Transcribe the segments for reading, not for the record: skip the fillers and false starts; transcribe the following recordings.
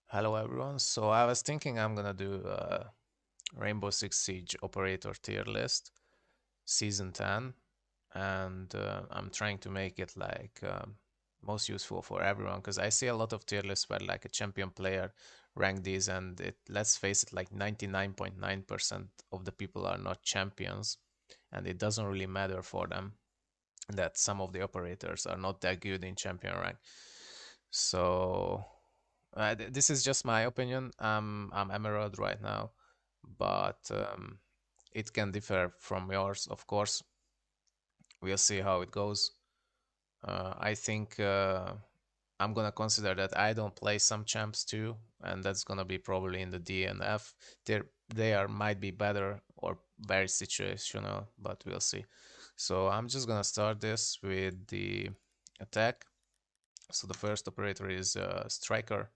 Hello everyone. So I was thinking I'm gonna do Rainbow Six Siege operator tier list, season 10, and I'm trying to make it like most useful for everyone because I see a lot of tier lists where like a champion player rank these, and it let's face it, like 99.9% of the people are not champions, and it doesn't really matter for them that some of the operators are not that good in champion rank. So this is just my opinion. I'm Emerald right now, but it can differ from yours, of course. We'll see how it goes. I think I'm gonna consider that I don't play some champs too, and that's gonna be probably in the D and F. They are might be better or very situational, but we'll see. So I'm just gonna start this with the attack. So the first operator is Striker.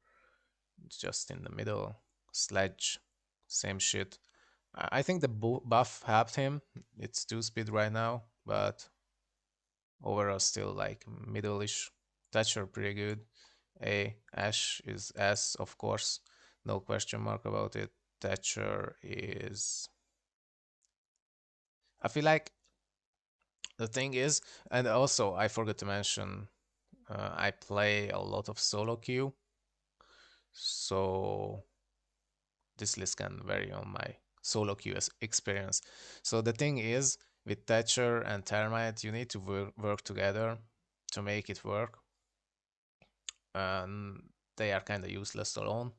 It's just in the middle. Sledge, same shit. I think the buff helped him. It's 2 speed right now, but overall still like middle-ish. Thatcher pretty good. A Ash is S, of course. No question mark about it. Thatcher is. I feel like the thing is, and also I forgot to mention, I play a lot of solo queue, so this list can vary on my solo queue experience. So the thing is, with Thatcher and Termite, you need to work together to make it work. And they are kind of useless alone,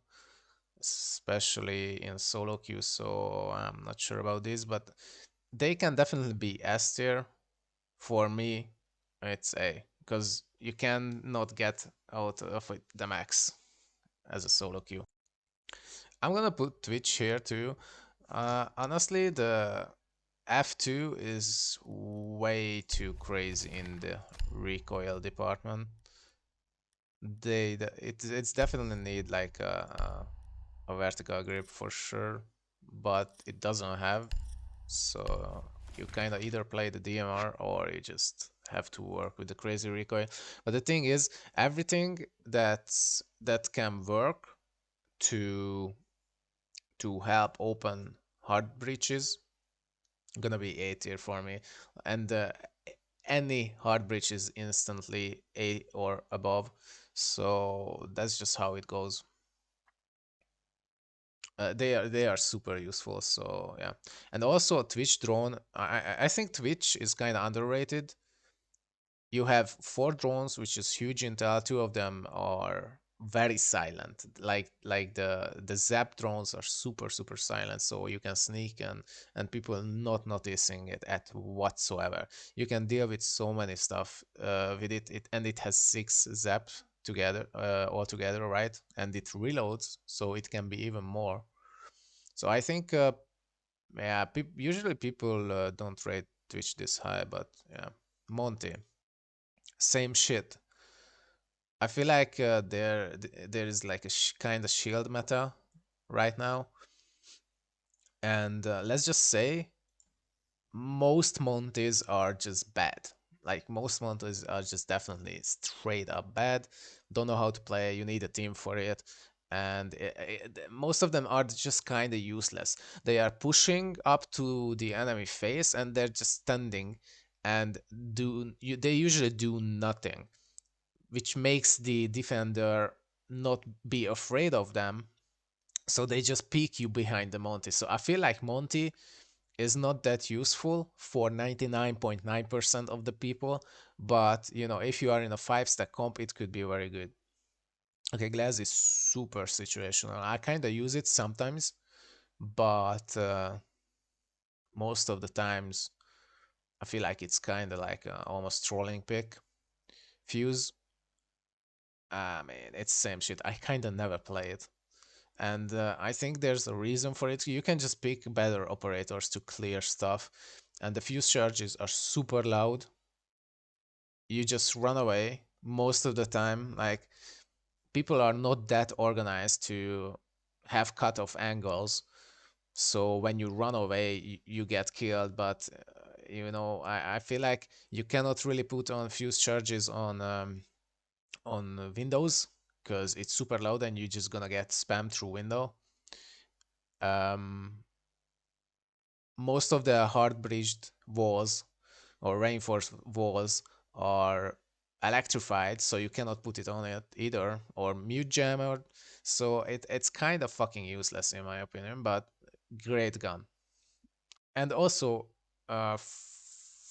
especially in solo queue. So I'm not sure about this, but they can definitely be S tier. For me, it's A because you cannot get out of it the max as a solo queue. I'm gonna put Twitch here too. Honestly, the F2 is way too crazy in the recoil department. It's definitely need like a vertical grip for sure, but it doesn't have. So you kind of either play the DMR or you just have to work with the crazy recoil. But the thing is, everything that can work to help open hard breaches gonna be A tier for me, and any hard breach is instantly A or above. So that's just how it goes. They are super useful. So yeah, and also Twitch drone. I think Twitch is kind of underrated. You have 4 drones, which is huge intel. 2 of them are very silent. Like the Zap drones are super silent, so you can sneak and people not noticing it at whatsoever. You can deal with so many stuff with it, and it has 6 Zap together all together, right? And it reloads, so it can be even more. So I think yeah, usually people don't rate Twitch this high, but yeah, Monty, same shit. I feel like there is like a kind of shield meta right now, and let's just say most Montes are just bad. Like most Montes are just definitely straight up bad. Don't know how to play. You need a team for it, and most of them are just kind of useless. They are pushing up to the enemy face, and they're just standing, and they usually do nothing, which makes the defender not be afraid of them. So they just peek you behind the Monty. So I feel like Monty is not that useful for 99.9% of the people. But, if you are in a 5 stack comp, it could be very good. Okay, Glass is super situational. I kind of use it sometimes, but most of the times I feel like it's kind of like almost trolling pick. Fuse, I mean, it's same shit. I kind of never play it. And I think there's a reason for it. You can just pick better operators to clear stuff, and the fuse charges are super loud. You just run away most of the time. Like, people are not that organized to have cutoff angles, so when you run away, you get killed. But I feel like you cannot really put on fuse charges on Windows, because it's super loud and you're just gonna get spammed through window. Um, Most of the hard breached walls or reinforced walls are electrified, so you cannot put it on it either, or mute jammer. So it's kind of fucking useless in my opinion, but great gun. And also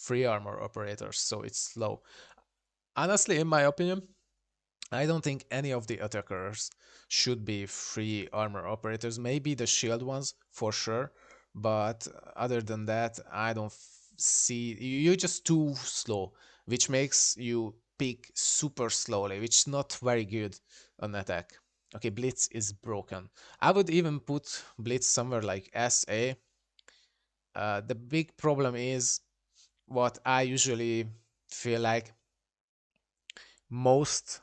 free armor operators, so it's slow. Honestly, in my opinion, I don't think any of the attackers should be free armor operators. Maybe the shield ones for sure, but other than that, I don't see. You're just too slow, which makes you peak super slowly, which is not very good on attack. Okay, Blitz is broken. I would even put Blitz somewhere like SA. The big problem is what I usually feel like most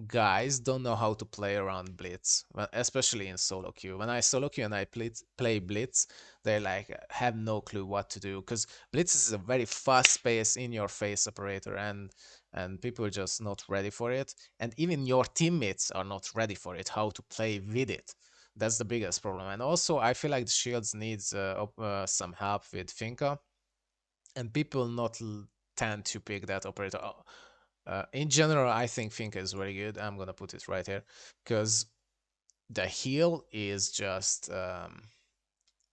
guys don't know how to play around Blitz, especially in solo queue. When I solo queue and I play Blitz, they like have no clue what to do because Blitz is a very fast-paced, in-your-face operator, and people are just not ready for it. And even your teammates are not ready for it. How to play with it? That's the biggest problem. And also, I feel like the Shields needs some help with Finka, and people not tend to pick that operator. In general, I think Finka is very good. I'm gonna put it right here because the heal is just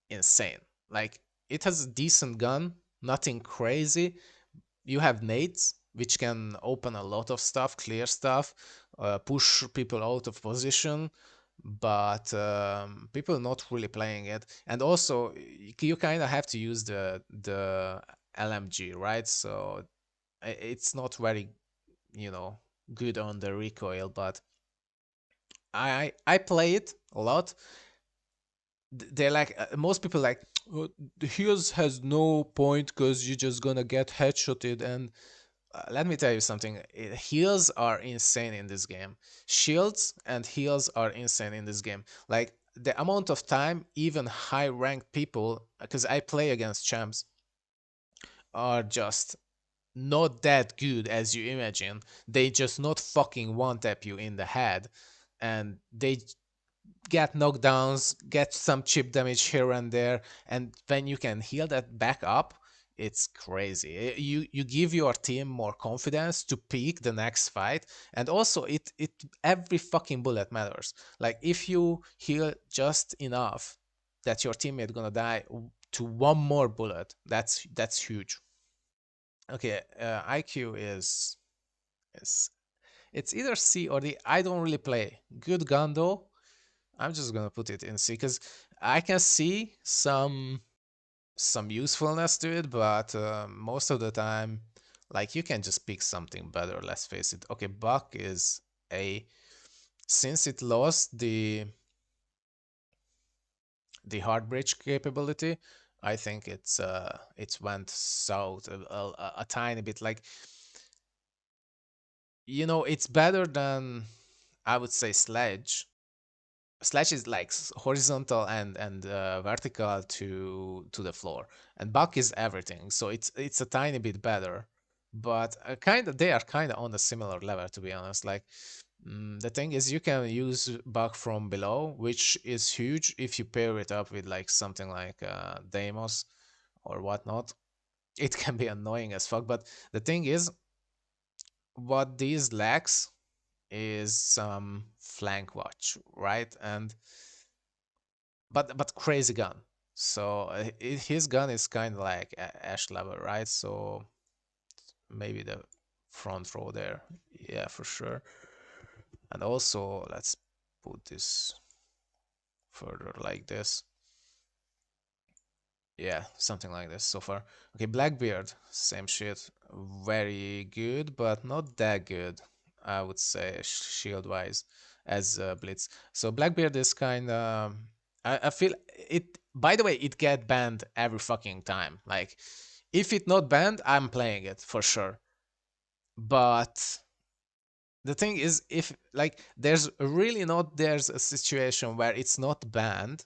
insane. Like it has a decent gun, nothing crazy. You have nades, which can open a lot of stuff, clear stuff, push people out of position, but people not really playing it. And also, you kind of have to use the LMG, right? So it's not very, you know, good on the recoil, but I play it a lot. They're like most people like, "Oh, the heals has no point because you're just gonna get headshotted." And let me tell you something, heals are insane in this game. Shields and heals are insane in this game. Like the amount of time even high ranked people, because I play against champs, are just not that good as you imagine. They just not fucking one tap you in the head, and they get knockdowns, get some chip damage here and there, and when you can heal that back up, it's crazy. You give your team more confidence to peak the next fight, and also it every fucking bullet matters. Like if you heal just enough that your teammate gonna die to one more bullet, that's huge. Okay, IQ is it's either C or D. I don't really play good gun though. I'm just gonna put it in C because I can see some usefulness to it, but most of the time, like you can just pick something better. Let's face it. Okay, Buck is A. Since it lost the hard bridge capability, I think it's went south a tiny bit. Like it's better than I would say Sledge. Sledge is like horizontal and vertical to the floor, and Buck is everything. So it's a tiny bit better, but kind of they are kind of on a similar level to be honest. Like the thing is, you can use Buck from below, which is huge if you pair it up with like something like Deimos or whatnot. It can be annoying as fuck, but the thing is, what these lacks is some flank watch, right? And but crazy gun. So his gun is kind of like Ash level, right? So maybe the front row there, yeah, for sure. And also let's put this further like this. Yeah, something like this so far. Okay, Blackbeard, same shit. Very good, but not that good, I would say, shield wise, as Blitz. So Blackbeard is kind of. I feel it. By the way, it get banned every fucking time. Like, if it not banned, I'm playing it for sure. But the thing is, if like, there's a situation where it's not banned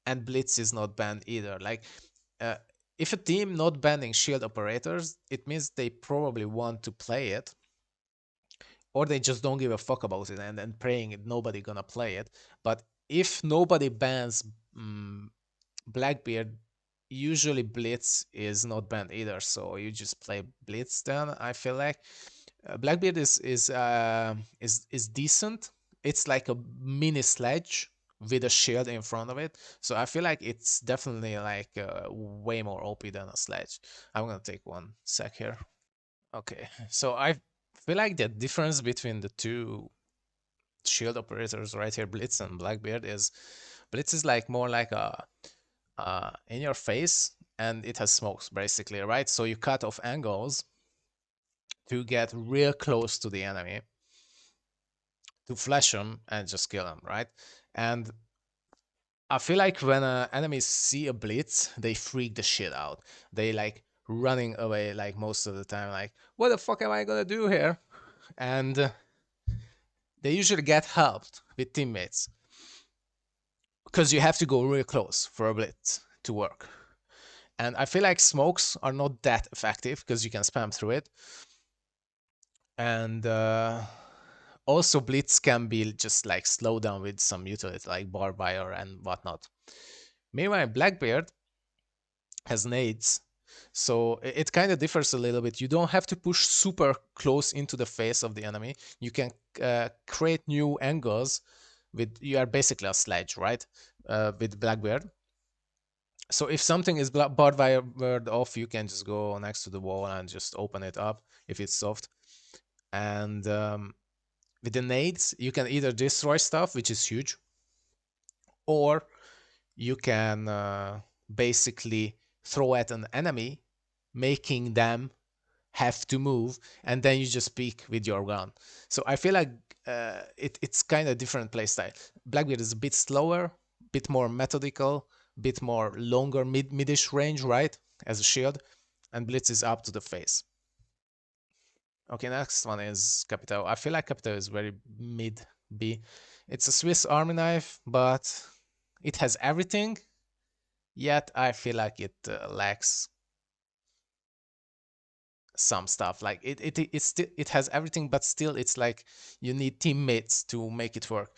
and Blitz is not banned either. Like, uh, if a team not banning shield operators, it means they probably want to play it, or they just don't give a fuck about it and then praying it nobody gonna play it. But if nobody bans mm Blackbeard, usually Blitz is not banned either, so you just play Blitz then. I feel like Blackbeard is decent. It's like a mini sledge with a shield in front of it, so I feel like it's definitely like way more OP than a sledge. I'm gonna take one sec here. Okay, so I feel like the difference between the two shield operators right here, Blitz and Blackbeard, is Blitz is like more like a in your face, and it has smokes basically, right? So you cut off angles to get real close to the enemy to flash them and just kill them, right? And I feel like when enemies see a blitz, they freak the shit out. They like running away like most of the time, like, what the fuck am I gonna do here? And they usually get helped with teammates because you have to go really close for a blitz to work. And I feel like smokes are not that effective because you can spam through it. And also blitz can be just like slow down with some utility like barbed wire and whatnot. Meanwhile, Blackbeard has nades, so it kind of differs a little bit. You don't have to push super close into the face of the enemy. You can create new angles with, you are basically a sledge, right? With Blackbeard. So if something is barbed wired off, you can just go next to the wall and just open it up if it's soft. And with the nades, you can either destroy stuff, which is huge, or you can basically throw at an enemy, making them have to move, and then you just peek with your gun. So I feel like it's kind of different playstyle. Blackbeard is a bit slower, bit more methodical, bit more longer midish range, right, as a shield, and Blitz is up to the face. Okay, next one is Capital. I feel like Capital is very mid B. It's a Swiss Army knife, but it has everything. Yet I feel like it lacks some stuff. Like it has everything, but still it's like you need teammates to make it work.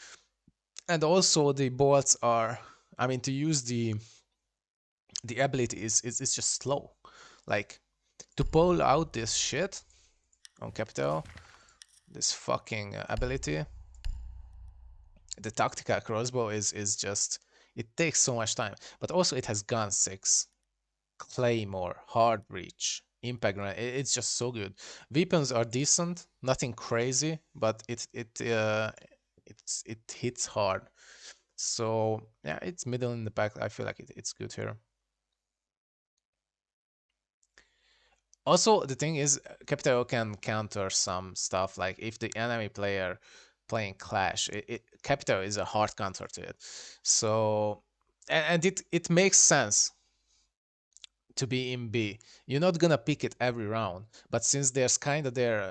And also the bolts are, I mean, to use the ability is just slow. Like to pull out this shit on Capital, this fucking ability, the tactical crossbow is just, it takes so much time. But also it has gun 6, claymore, hard breach, impact grenade. It's just so good. Weapons are decent, nothing crazy, but it hits hard. So yeah, it's middle in the pack. I feel like it's good here. Also, the thing is, Capitao can counter some stuff. Like if the enemy player playing Clash, Capitao is a hard counter to it. So, and it makes sense to be in B. You're not gonna pick it every round, but since there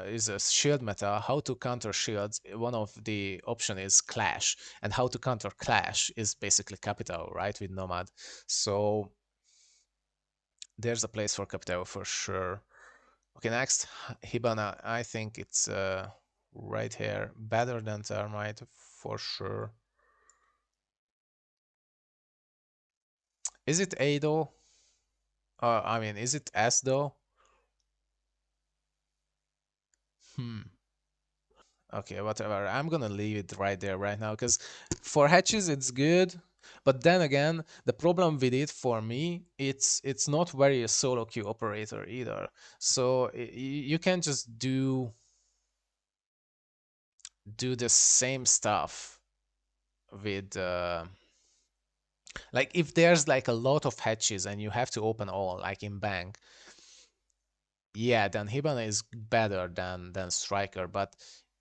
is a shield meta, how to counter shields, one of the option is Clash, and how to counter Clash is basically Capital, right, with Nomad. So there's a place for Capital for sure. Okay, next, Hibana. I think it's right here, better than Termite for sure. Is it A though? I mean, is it S though? Hmm. Okay, whatever. I'm gonna leave it right there right now because for hatches it's good, but then again, the problem with it for me, it's not very a solo queue operator either. So you can just do the same stuff with like if there's like a lot of hatches and you have to open all like in bank, yeah, then Hibana is better than Striker, but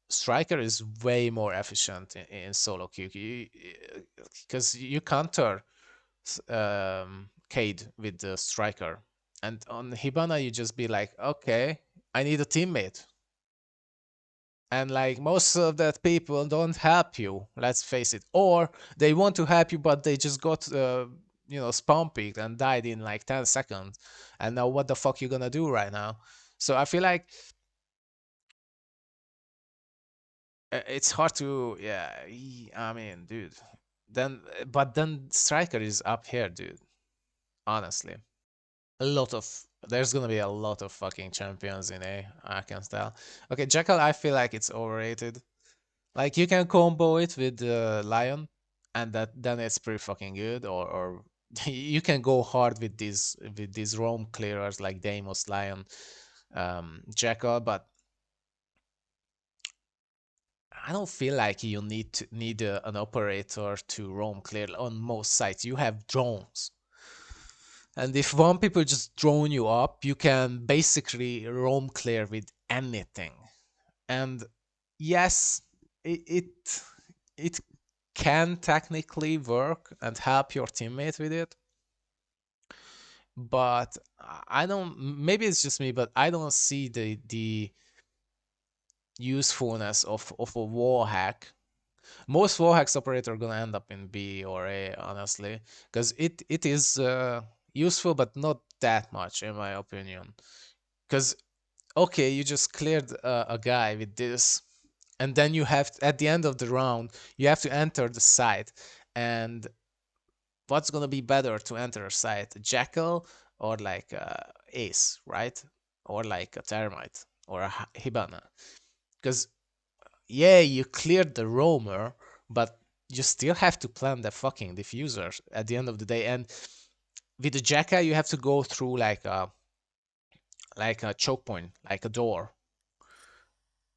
Striker is way more efficient in solo queue because you counter Cade with the Striker, and on Hibana you just be like, okay, I need a teammate, and like most of that people don't help you. Let's face it, or they want to help you, but they just got spawn peaked and died in like 10 seconds, and now what the fuck you gonna do right now? So I feel like It's hard to, yeah. I mean, dude. Then, but then striker is up here, dude. Honestly, a lot of there's gonna be a lot of fucking champions in A. I can tell. Okay, Jackal, I feel like it's overrated. Like you can combo it with Lion, and that then it's pretty fucking good. Or you can go hard with these roam clearers like Deimos, Lion, Jackal, but I don't feel like you need an operator to roam clear on most sites. You have drones, and if one people just drone you up, you can basically roam clear with anything. And yes, it can technically work and help your teammate with it, but I don't. Maybe it's just me, but I don't see the usefulness of a wall hack. Most wall hacks operator are gonna end up in B or A, honestly, because it is useful, but not that much, in my opinion. Because okay, you just cleared a guy with this, and then you have at the end of the round you have to enter the site, and what's gonna be better to enter a site, Jackal or like Ace, right? Or like a Termite or a Hibana? Because yeah, you cleared the roamer, but you still have to plan the fucking diffusers at the end of the day. And with the Jacka, you have to go through like a choke point, like a door,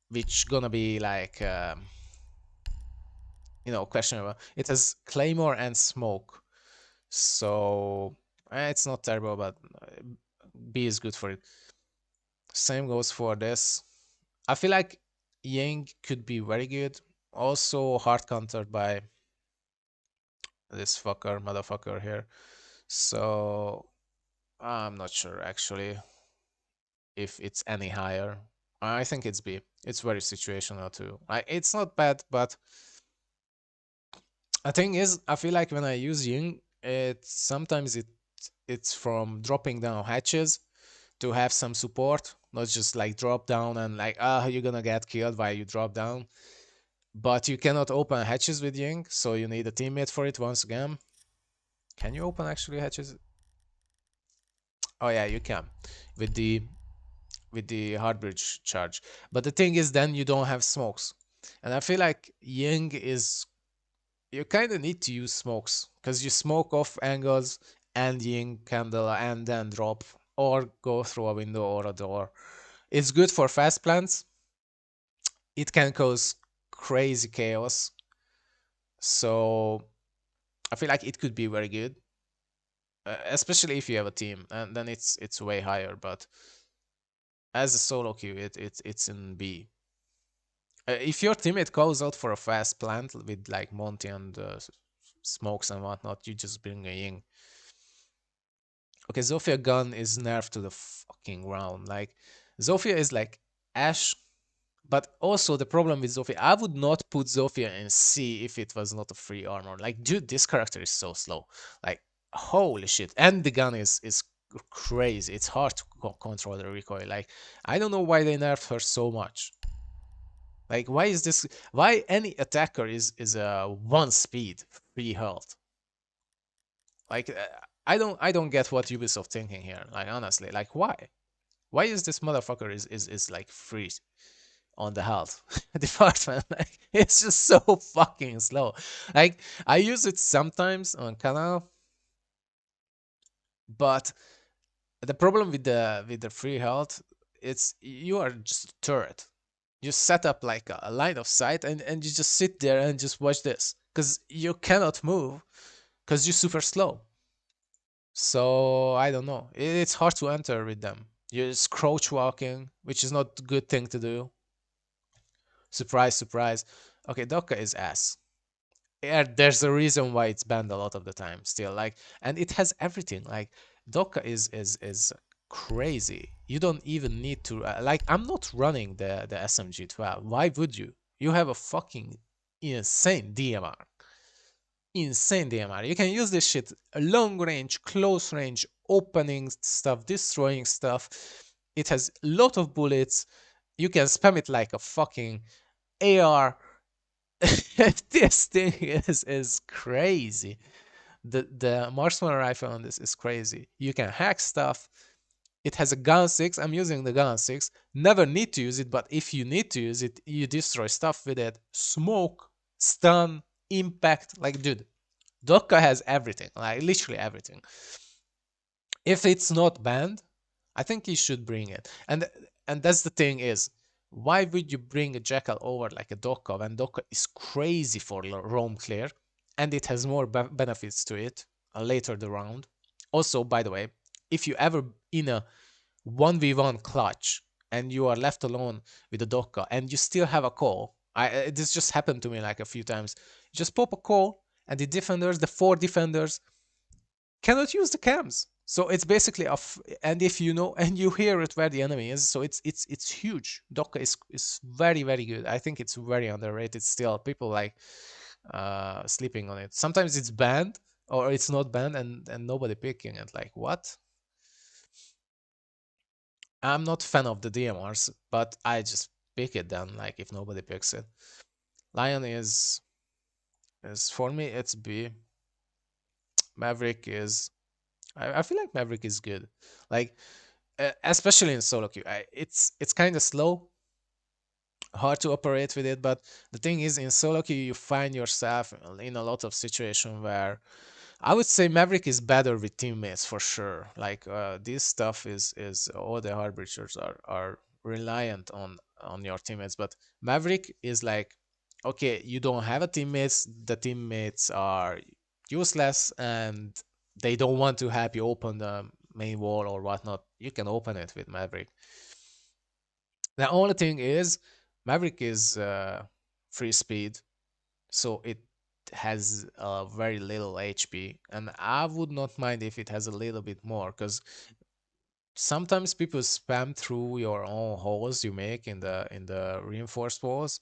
which gonna be like questionable. It has claymore and smoke, so it's not terrible, but B is good for it. Same goes for this. I feel like Ying could be very good. Also hard countered by this motherfucker here. So I'm not sure actually if it's any higher. I think it's B. It's very situational too. It's not bad, but the thing is, I feel like when I use Ying, it's from dropping down hatches to have some support, not just like drop down and like you're gonna get killed while you drop down. But you cannot open hatches with Ying, so you need a teammate for it once again. Can you open actually hatches? Oh yeah, you can with the hard bridge charge. But the thing is, then you don't have smokes, and I feel like Ying is you kind of need to use smokes because you smoke off angles and Ying candle and then drop or go through a window or a door. It's good for fast plants. It can cause crazy chaos, so I feel like it could be very good, especially if you have a team, and then it's way higher. But as a solo queue, it's in B. If your teammate calls out for a fast plant with like Monty and smokes and whatnot, you just bring a Ying. Okay, Zofia gun is nerfed to the fucking ground. Like Zofia is like Ash, but also the problem with Zofia, I would not put Zofia in C if it was not a free armor. Like, dude, this character is so slow. Like, holy shit! And the gun is crazy. It's hard to control the recoil. Like, I don't know why they nerfed her so much. Like, why is this? Why any attacker is a one speed free health? Like, I don't get what Ubisoft thinking here. Like, honestly, like why? Why is this motherfucker is like free on the health department? Like, it's just so fucking slow. Like, I use it sometimes on canal, but the problem with the free health, it's you are just a turret. You set up like a line of sight and you just sit there and just watch this because you cannot move because you're super slow. So I don't know. It's hard to enter with them. You're just crouch walking, which is not a good thing to do. Surprise, surprise. Okay, Dokka is ass. Yeah, there's a reason why it's banned a lot of the time still. Like, and it has everything. Like, Dokka is crazy. You don't even need to like. I'm not running the SMG 12. Why would you? You have a fucking insane DMR. Insane DMR. You can use this shit long range, close range, opening stuff, destroying stuff. It has a lot of bullets. You can spam it like a fucking AR. This thing is crazy. The marksman rifle on this is crazy. You can hack stuff. It has a gun 6. I'm using the gun 6. Never need to use it, but if you need to use it, you destroy stuff with it. Smoke, stun, impact. Like, dude, Dokka has everything. Like, literally everything. If it's not banned, I think you should bring it. And that's the thing is, why would you bring a Jackal over like a Dokka when Dokka is crazy for roam clear, and it has more benefits to it later the round. Also, by the way, if you ever in a 1v1 clutch and you are left alone with a Dokka and you still have a call, this just happened to me like a few times. You just pop a call and the defenders, the 4 defenders, cannot use the cams. So it's basically and if you know and you hear it where the enemy is, so it's huge. Docker is very very good. I think it's very underrated still. People like sleeping on it. Sometimes it's banned or it's not banned and nobody picking it. Like what? I'm not a fan of the DMRs, but I just pick it then. Like if nobody picks it, Lion is for me it's B. Maverick is I feel like Maverick is good. Like especially in solo queue. It's kind of slow, hard to operate with it. But the thing is, in solo queue, you find yourself in a lot of situation where I would say Maverick is better with teammates for sure. Like this stuff is all the hard breachers are reliant on your teammates, but Maverick is like, okay, you don't have a teammates. The teammates are useless and they don't want to help you open the main wall or whatnot. You can open it with Maverick. The only thing is, Maverick is free speed, so it has very little HP, and I would not mind if it has a little bit more, because sometimes people spam through your own holes you make in the reinforced walls,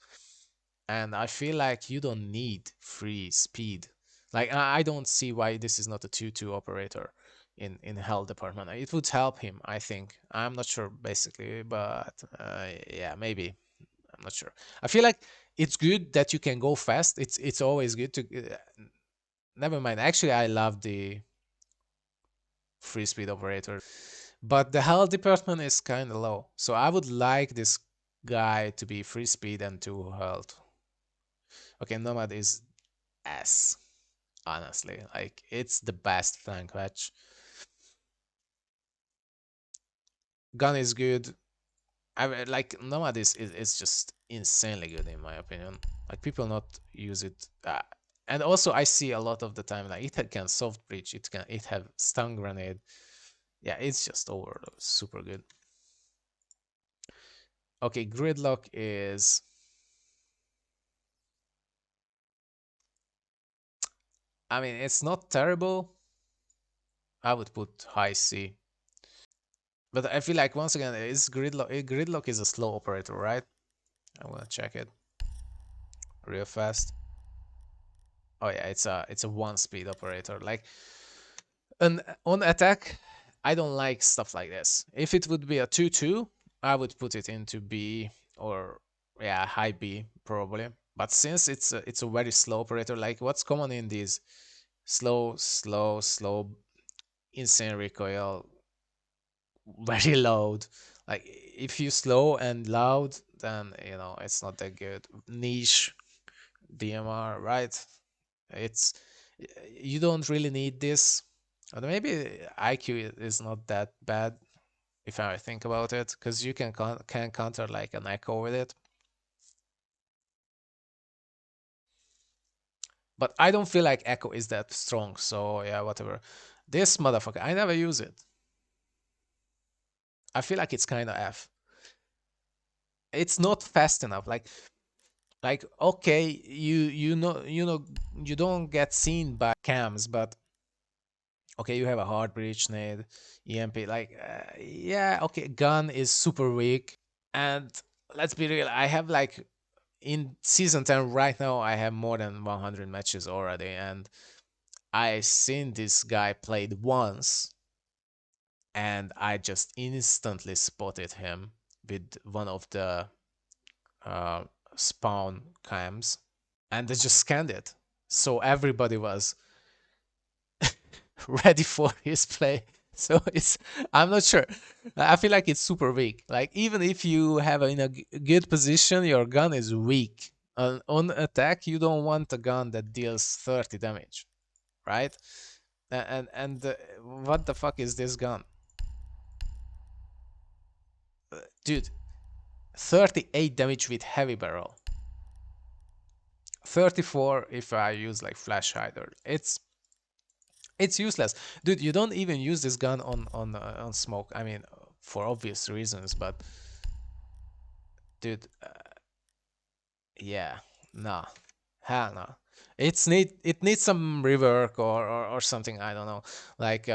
and I feel like you don't need free speed. Like I don't see why this is not a 2-2 operator in health department. It would help him, I think. I'm not sure basically, but yeah, maybe. I'm not sure. I feel like it's good that you can go fast. It's always good to. Never mind. Actually, I love the free speed operator, but the health department is kind of low. So I would like this guy to be free speed and 2 health. Okay, Nomad is S. Honestly, like it's the best flank match. Gun is good. Like Nomad is just insanely good in my opinion. Like people not use it, and also I see a lot of the time like can soft breach, it have stun grenade. Yeah, it's just over super good. Okay, gridlock is. I mean, it's not terrible. I would put high C, but I feel like once again, it's gridlock. Gridlock is a slow operator, right? I'm gonna check it real fast. Oh yeah, it's a 1 speed operator. Like and on attack, I don't like stuff like this. If it would be a 2-2, I would put it into B or yeah, high B probably. But since it's a very slow operator, like what's common in these slow, slow, slow, insane recoil, very loud. Like if you slow and loud, then it's not that good. Niche DMR, right? It's you don't really need this. Or maybe IQ is not that bad if I think about it, because you can counter like an echo with it. But I don't feel like echo is that strong, so yeah, whatever. This motherfucker, I never use it. I feel like it's kind of F. It's not fast enough. Like okay, you know you don't get seen by cams, but okay, you have a hard breach nade, EMP. Like yeah, okay, gun is super weak, and let's be real. I have like in season 10 right now. I have more than 100 matches already, and I seen this guy played once, and I just instantly spotted him with one of the uh, spawn cams, and they just scanned it. So everybody was ready for his play. So it's I'm not sure. I feel like it's super weak. Like even if you have in a good position, your gun is weak. On attack, you don't want a gun that deals 30 damage, right? And what the fuck is this gun, dude? 38 damage with heavy barrel. 34 if I use like flash hider. It's useless, dude. You don't even use this gun on smoke. I mean, for obvious reasons, but dude, yeah, nah, hell no. It needs some rework or something. I don't know, like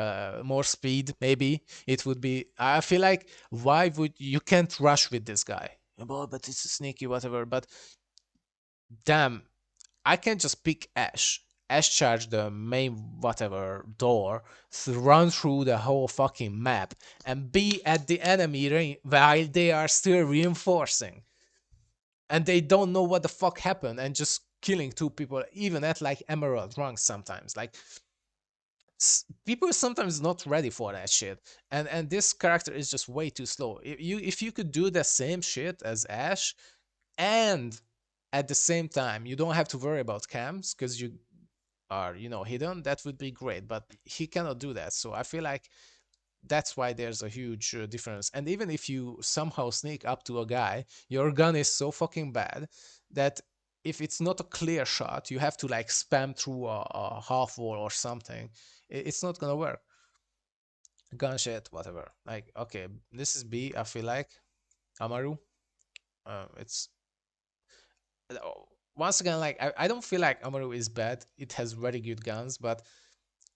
more speed maybe. It would be. I feel like why would you can't rush with this guy? But it's sneaky, whatever. But damn, I can just pick Ash. Ash charge the main whatever door, run through the whole fucking map, and be at the enemy while they are still reinforcing. And they don't know what the fuck happened and just killing two people, even at like Emerald ranks sometimes. Like people are sometimes not ready for that shit. And this character is just way too slow. If you could do the same shit as Ash, and at the same time you don't have to worry about cams because you are hidden, that would be great, but he cannot do that. So I feel like that's why there's a huge difference. And even if you somehow sneak up to a guy, your gun is so fucking bad that if it's not a clear shot, you have to like spam through a half wall or something. It's not gonna work. Gun shit, whatever. Like, okay, this is B. I feel like Amaru. It's once again, like I don't feel like Amaru is bad. It has very good guns, but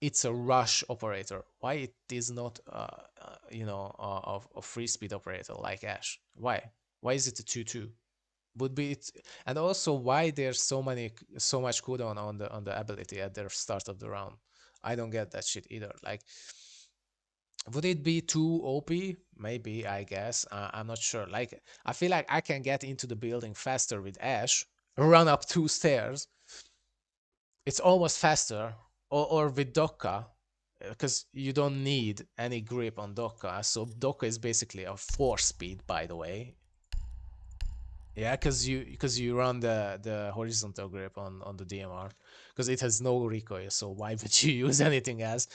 it's a rush operator. Why it is not, a free speed operator like Ash? Why? Why is it a 2-2? Would be it, and also why there's so much cooldown on the ability at the start of the round. I don't get that shit either. Like, would it be too OP? Maybe, I guess. I'm not sure. Like, I feel like I can get into the building faster with Ash, run up 2 stairs. It's almost faster, or with Dokka, because you don't need any grip on Dokka. So Dokka is basically a 4 speed, by the way. Yeah, because you run the horizontal grip on the DMR, because it has no recoil. So why would you use anything else?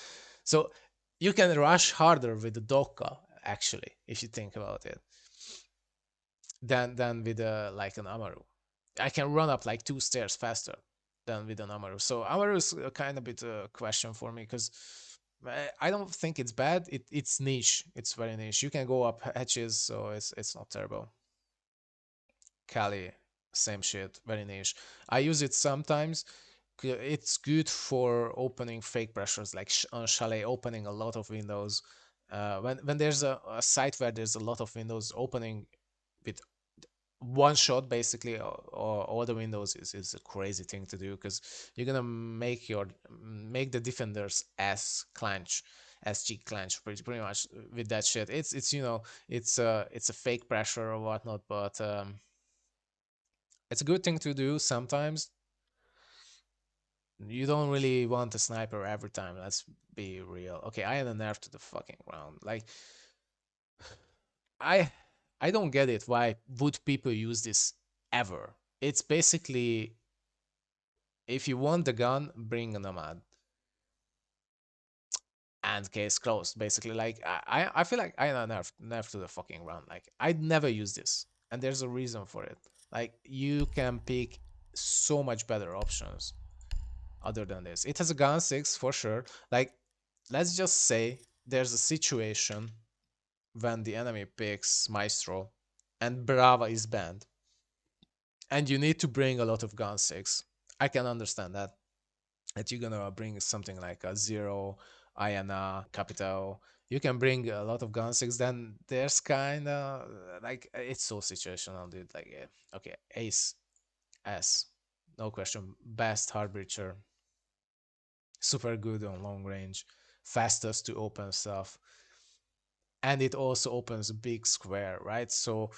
So you can rush harder with the Dokka, actually, if you think about it, than with like an Amaru. I can run up like 2 stairs faster than with an Amaru. So Amaru is a kind of bit a question for me, because I don't think it's bad. It's niche. It's very niche. You can go up hatches, so it's not terrible. Kali, same shit, very niche. I use it sometimes. It's good for opening fake pressures, like on Chalet, opening a lot of windows. When there's a site where there's a lot of windows, opening with one shot basically all the windows is a crazy thing to do, because you're gonna make the defenders s clench, sg clench, pretty much with that shit. It's a fake pressure or whatnot, but it's a good thing to do sometimes. You don't really want a sniper every time, let's be real. Okay, I had a nerf to the fucking ground. Like, I I don't get it. Why would people use this ever? It's basically, if you want the gun, bring a nomad and case closed. Basically, like I feel like I nerf to the fucking ground. Like, I'd never use this, and there's a reason for it. Like, you can pick so much better options other than this. It has a gun 6 for sure. Like, let's just say there's a situation when the enemy picks Maestro and Brava is banned, and you need to bring a lot of gun 6. I can understand that you're gonna bring something like a Zero, Ayana, Capital. You can bring a lot of gun 6. Then there's kind of like, it's so situational, dude. Like, okay, Ace, S, no question, best hard breacher, super good on long range, fastest to open stuff, and it also opens a big square, right? So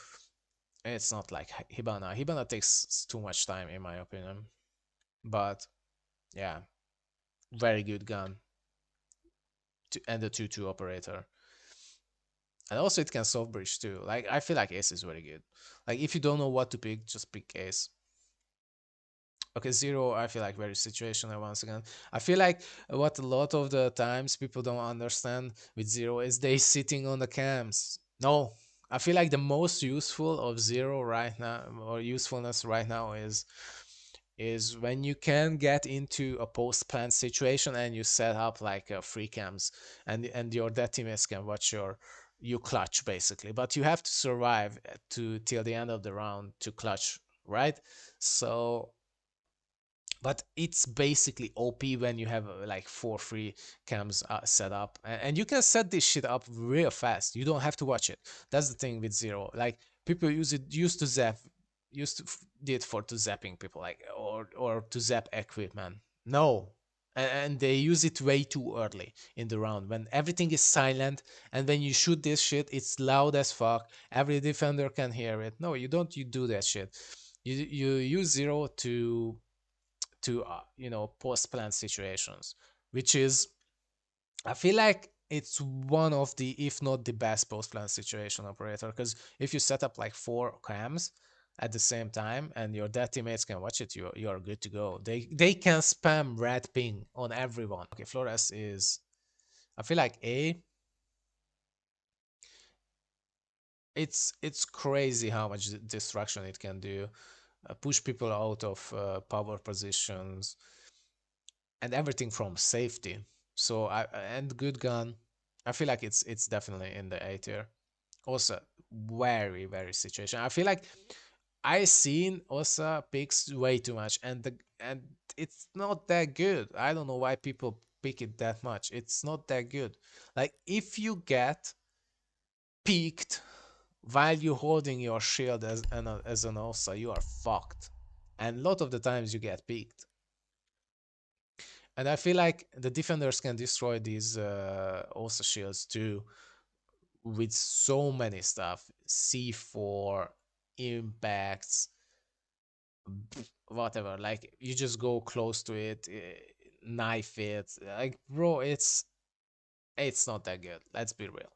It's not like Hibana. Hibana takes too much time, in my opinion. But yeah, very good gun and the 2-2 operator. And also it can soft bridge too. Like I feel like Ace is very good. Like if you don't know what to pick, just pick Ace. Okay, Zero, I feel like very situational once again. I feel like what a lot of the times people don't understand with Zero is they sitting on the cams. No, I feel like the most useful of Zero right now, or usefulness right now, is when you can get into a post plant situation and you set up like free cams, and your dead teammates can watch you clutch basically, but you have to survive to till the end of the round to clutch, right? So but it's basically OP when you have like 4 free cams set up, and you can set this shit up real fast. You don't have to watch it. That's the thing with Zero. Like people used to zap, used to did for to zapping people, like or to zap equipment. No. And they use it way too early in the round when everything is silent, and when you shoot this shit, it's loud as fuck. Every defender can hear it. No, you don't. You do that shit. You use Zero to post plant situations, which is, I feel like it's one of the, if not the best post plant situation operator, because if you set up like 4 cams at the same time and your dead teammates can watch it, you're good to go. They can spam red ping on everyone. Okay, Flores is, I feel like A. It's crazy how much destruction it can do. Push people out of power positions and everything from safety. So and good gun. I feel like it's definitely in the A tier. Also, very situation. I feel like I seen Osa picks way too much, and it's not that good. I don't know why people pick it that much. It's not that good. Like if you get peaked while you're holding your shield as an Osa, you are fucked. And a lot of the times you get peaked. And I feel like the defenders can destroy these also shields too with so many stuff. C4, impacts, whatever. Like you just go close to it, knife it. Like bro, it's not that good. Let's be real.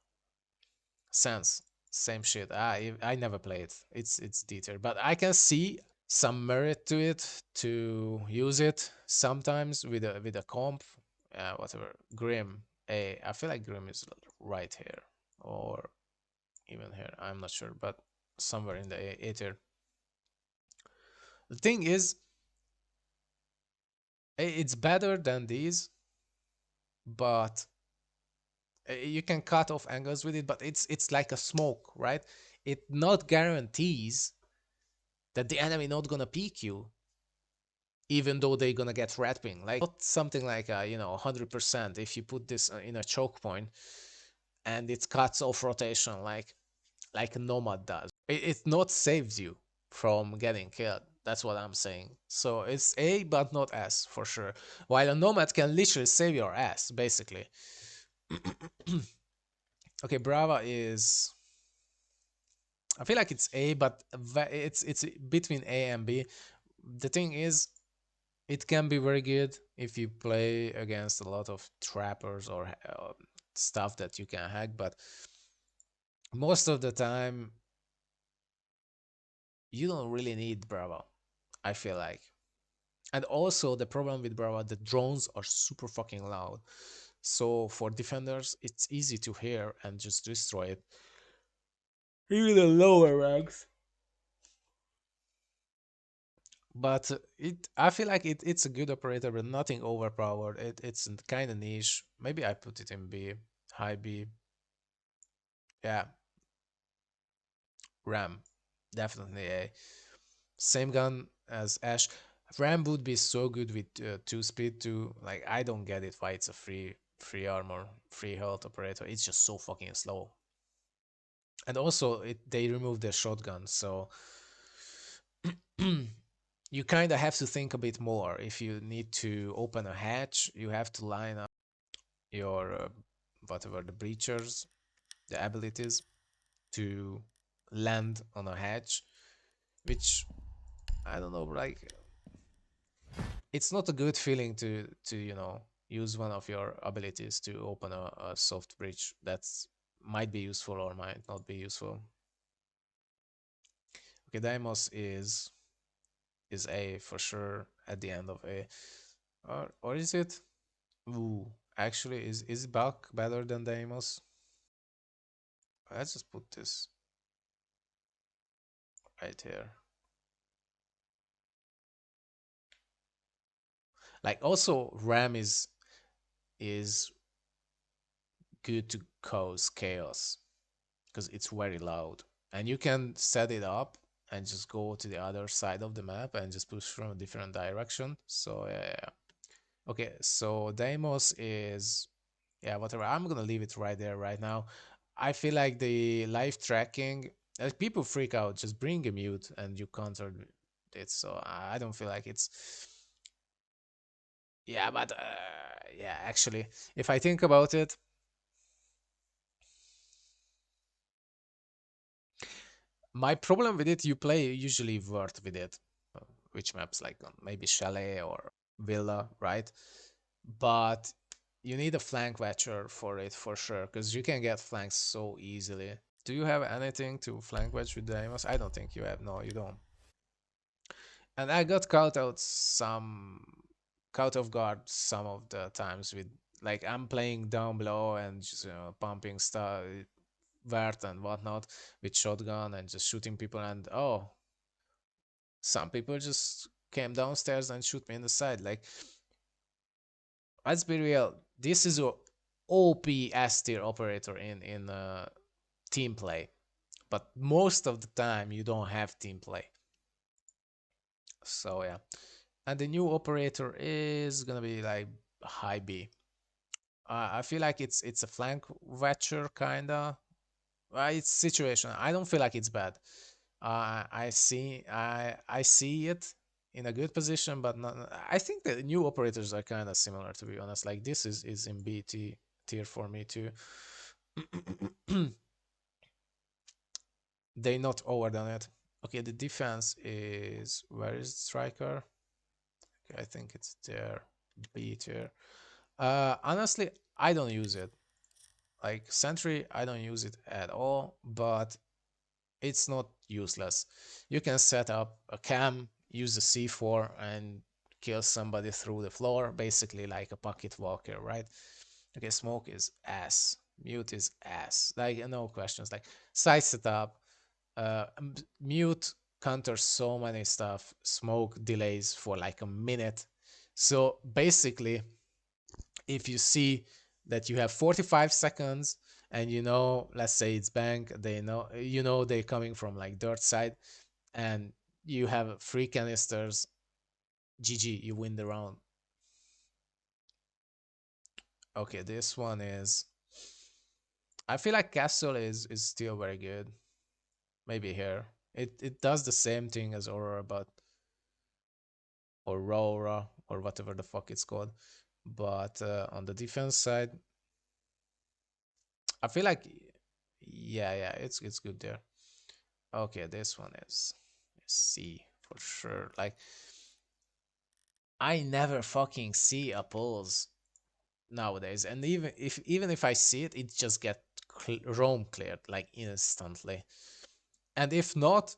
Sense, same shit. I never played. It's detailed, but I can see some merit to it to use it sometimes with a comp, whatever. Grim, I feel like Grim is right here or even here. I'm not sure, but somewhere in the A tier. The thing is, it's better than these, but you can cut off angles with it. But it's like a smoke, right? It not guarantees that the enemy not gonna peek you even though they're gonna get red ping. Like not something like 100% if you put this in a choke point and it cuts off rotation like a nomad does. It not saves you from getting killed. That's what I'm saying. So it's A but not S for sure. While a nomad can literally save your ass, basically. Okay, Brava is, I feel like it's A, but it's between A and B. The thing is, it can be very good if you play against a lot of trappers or stuff that you can hack, but most of the time you don't really need Bravo, I feel like. And also the problem with Bravo, the drones are super fucking loud. So for defenders, it's easy to hear and just destroy it. Even the lower ranks. But I feel like it's a good operator, but nothing overpowered. It's kind of niche. Maybe I put it in B, high B. Yeah, Ram, definitely A. Same gun as Ash. Ram would be so good with 2 speed too. Like I don't get it why it's a free armor, free health operator. It's just so fucking slow. And also they removed the shotgun, so you kind of have to think a bit more. If you need to open a hatch, you have to line up your whatever the breachers, the abilities to land on a hatch. which I don't know, like it's not a good feeling to use one of your abilities to open a soft bridge that's might be useful or might not be useful. Okay, Deimos is A for sure at the end of A. Or is it? Ooh, actually, is Buck better than Deimos? Let's just put this right here. Like also Ram is good to cause chaos because it's very loud. And you can set it up and just go to the other side of the map and just push from a different direction. So yeah, yeah, yeah. Okay, so Deimos is yeah, whatever. I'm gonna leave it right there right now. I feel like the live tracking, people freak out. Just bring a mute and you counter it. So I don't feel like it's yeah, but yeah, actually, if I think about it, my problem with it, you play usually Word with it, which maps like maybe Chalet or Villa, right? But you need a flank watcher for it for sure, because you can get flanks so easily. Do you have anything to flank wedge with the Amos? I don't think you have. No, you don't. And I got caught off guard some of the times with like I'm playing down below and just pumping stuff, vert and whatnot with shotgun and just shooting people and oh, some people just came downstairs and shoot me in the side. Like let's be real, this is a OP S tier operator in team play, but most of the time you don't have team play. So yeah. And the new operator is gonna be like high B. I feel like it's a flank watcher kinda. It's situational. I don't feel like it's bad. I see it in a good position, but not, I think the new operators are kind of similar to be honest. Like this is in BT tier for me too. They not overdone it. Okay, the defense is where is striker? Okay, I think it's there. B tier. Honestly, I don't use it. Like Sentry, I don't use it at all, but it's not useless. You can set up a cam, use the C4 and kill somebody through the floor, basically like a pocket walker, right? Okay, smoke is ass. Mute is ass. Like no questions. Like side setup, mute counters so many stuff. Smoke delays for like a minute. So basically, if you see that you have 45 seconds and let's say it's bank, they know they're coming from like dirt side and you have three canisters, GG, you win the round. Okay, this one is, I feel like Castle is still very good. Maybe here. It does the same thing as Aurora, but or Aurora or whatever the fuck it's called. But on the defense side, I feel like yeah, yeah, it's good there. Okay, this one is C for sure. Like I never fucking see a pulse nowadays, and even if I see it, it just get roam cleared like instantly. And if not,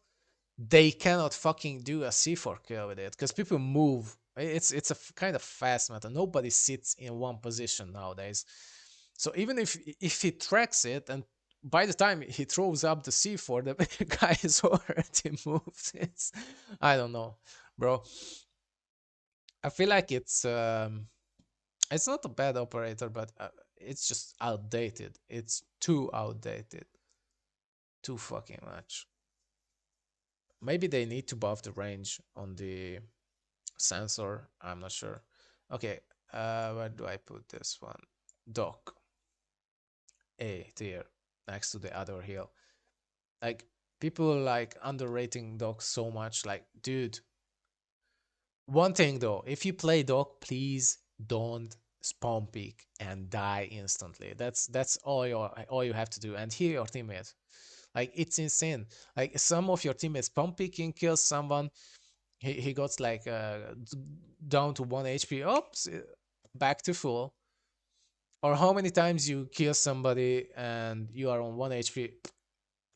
they cannot fucking do a C4 kill with it because people move. It's a kind of fast meta. Nobody sits in one position nowadays. So even if he tracks it and by the time he throws up the C4, the guy is already moved. I don't know, bro. I feel like it's not a bad operator, but it's just outdated. It's too outdated, too fucking much. Maybe they need to buff the range on the sensor. I'm not sure. Okay, where do I put this one? Dock A tier next to the other hill. Like people like underrating Dock so much. Like, dude, one thing though, if you play Dock, please don't spawn peek and die instantly. That's all you have to do. And heal your teammates. Like it's insane. Like some of your teammates pump picking kills someone. He got like down to 1 HP. Oops, back to full. Or how many times you kill somebody and you are on 1 HP,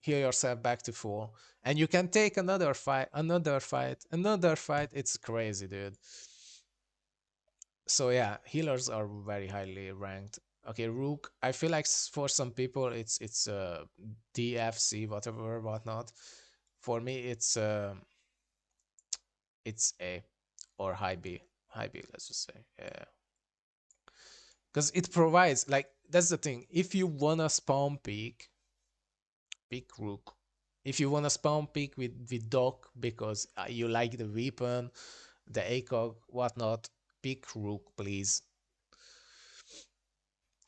heal yourself back to full, and you can take another fight, another fight, another fight. It's crazy, dude. So yeah, healers are very highly ranked. Okay, Rook. I feel like for some people it's DFC whatever whatnot. For me, it's A or high B, high B. Let's just say yeah, because it provides like that's the thing. If you wanna spawn peak, pick Rook. If you wanna spawn peak with Doc because you like the weapon, the ACOG, whatnot, pick Rook, please.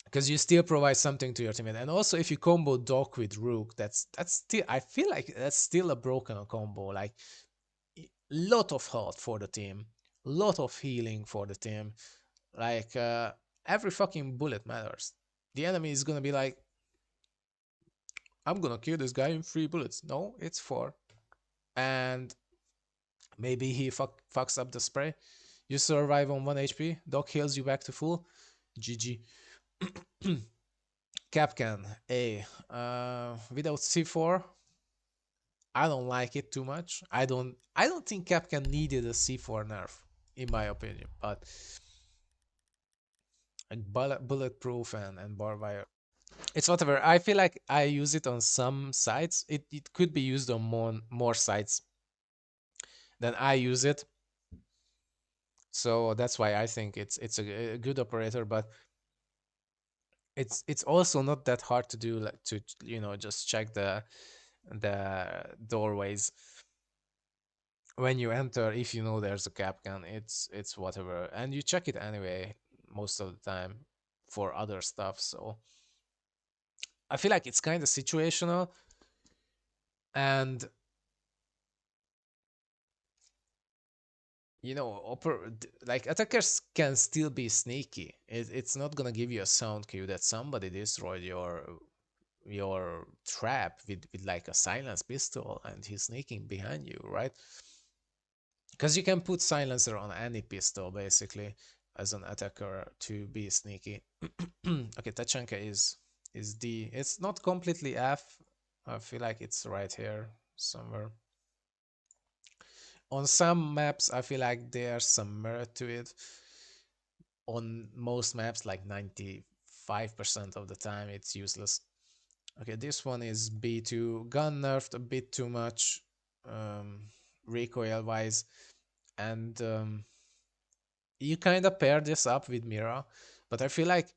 Because you still provide something to your teammate. And also, if you combo Doc with Rook, that's still I feel like that's still a broken combo. Like lot of health for the team, lot of healing for the team. Like every fucking bullet matters. The enemy is gonna be like, I'm gonna kill this guy in 3 bullets. No, it's 4. And maybe he fucks up the spray. You survive on 1 HP. Doc heals you back to full. GG. Capcan A. Without C4, I don't like it too much. I don't think Capcan needed a C4 nerf, in my opinion. But like bulletproof and barbed wire. It's whatever. I feel like I use it on some sites. It could be used on more sites than I use it. So that's why I think it's a good operator, but it's also not that hard to do, like to just check the doorways when you enter. If you know there's a capcan, it's whatever, and you check it anyway most of the time for other stuff. So I feel like it's kind of situational, and like attackers can still be sneaky. It's not gonna give you a sound cue that somebody destroyed your trap with like a silence pistol and he's sneaking behind you, right? Because you can put silencer on any pistol basically as an attacker to be sneaky. Okay, Tachanka is D. It's not completely F. I feel like it's right here somewhere. On some maps, I feel like there's some merit to it. On most maps, like 95% of the time, it's useless. Okay, this one is B2. Gun nerfed a bit too much, um, recoil wise, and you kind of pair this up with Mira, but I feel like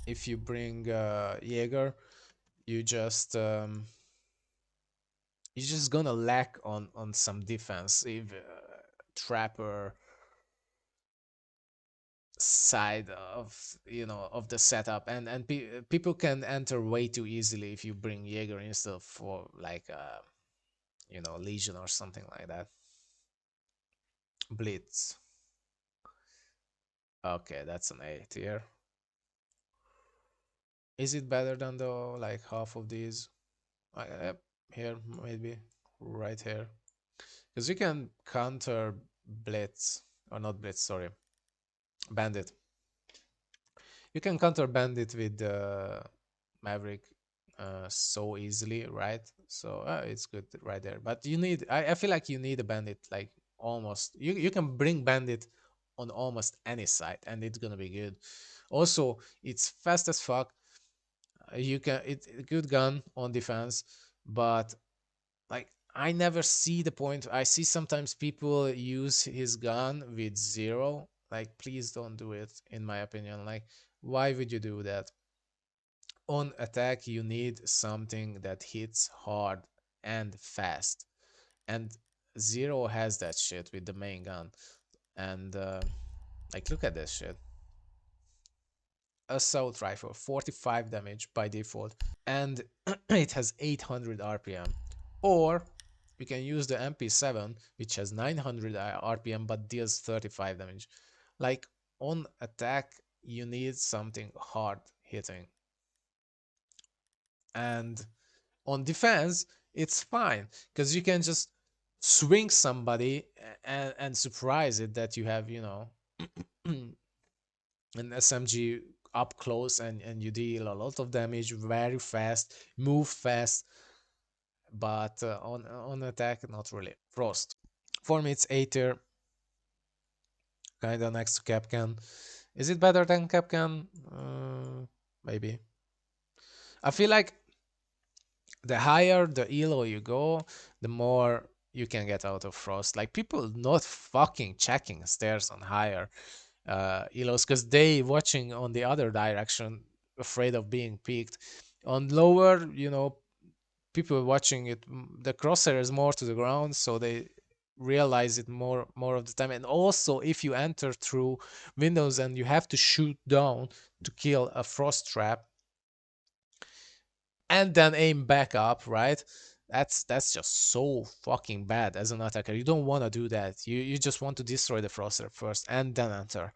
if you bring Jaeger, you just you're just gonna lack on some defensive trapper side of the setup, and people can enter way too easily if you bring Jaeger instead for like Legion or something like that. Blitz. Okay, that's an A tier. Is it better than the like half of these? Here maybe right here, because you can counter Blitz, or not Blitz, sorry, Bandit. You can counter Bandit with Maverick so easily, right? So it's good right there. But I feel like you need a Bandit, like almost. You can bring Bandit on almost any side, and it's gonna be good. Also, it's fast as fuck. You can it's a good gun on defense, but like I never see the point. I see sometimes people use his gun with zero. Like, please don't do it, in my opinion. Like, why would you do that? On attack, you need something that hits hard and fast. And zero has that shit with the main gun. And like, look at this shit. Assault rifle, 45 damage by default, and it has 800 RPM. Or we can use the MP7, which has 900 RPM but deals 35 damage. Like, on attack, you need something hard hitting. And On defense, it's fine because you can just swing somebody and surprise it that you have, an SMG up close, and you deal a lot of damage very fast, move fast, but on attack, not really. Frost. For me, it's A tier, kind of next to Capcan. Is it better than Capcan? Maybe. I feel like the higher the elo you go, the more you can get out of Frost. Like people not fucking checking stairs on higher elos because they watching on the other direction, afraid of being peaked. On lower, people watching it, the crosshair is more to the ground, so they realize it more of the time. And also, if you enter through windows and you have to shoot down to kill a frost trap and then aim back up, right? That's just so fucking bad as an attacker. You don't want to do that. You just want to destroy the frost trap first and then enter.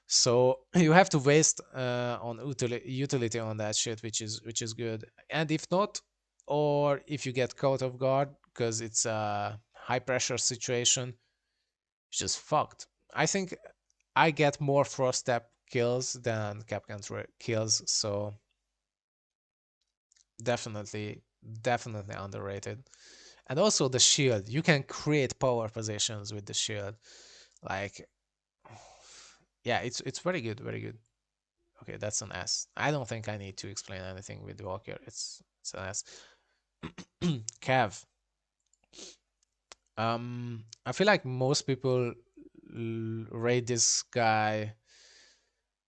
So you have to waste on utility on that shit, which is good. And if not, or if you get caught off guard because it's a high pressure situation, it's just fucked. I think I get more frost step kills than Capcan kills, so definitely, definitely underrated. And also the shield, you can create power positions with the shield. Like, yeah, it's very good, very good. Okay, that's an S. I don't think I need to explain anything with Walker. It's an S. Cav. I feel like most people rate this guy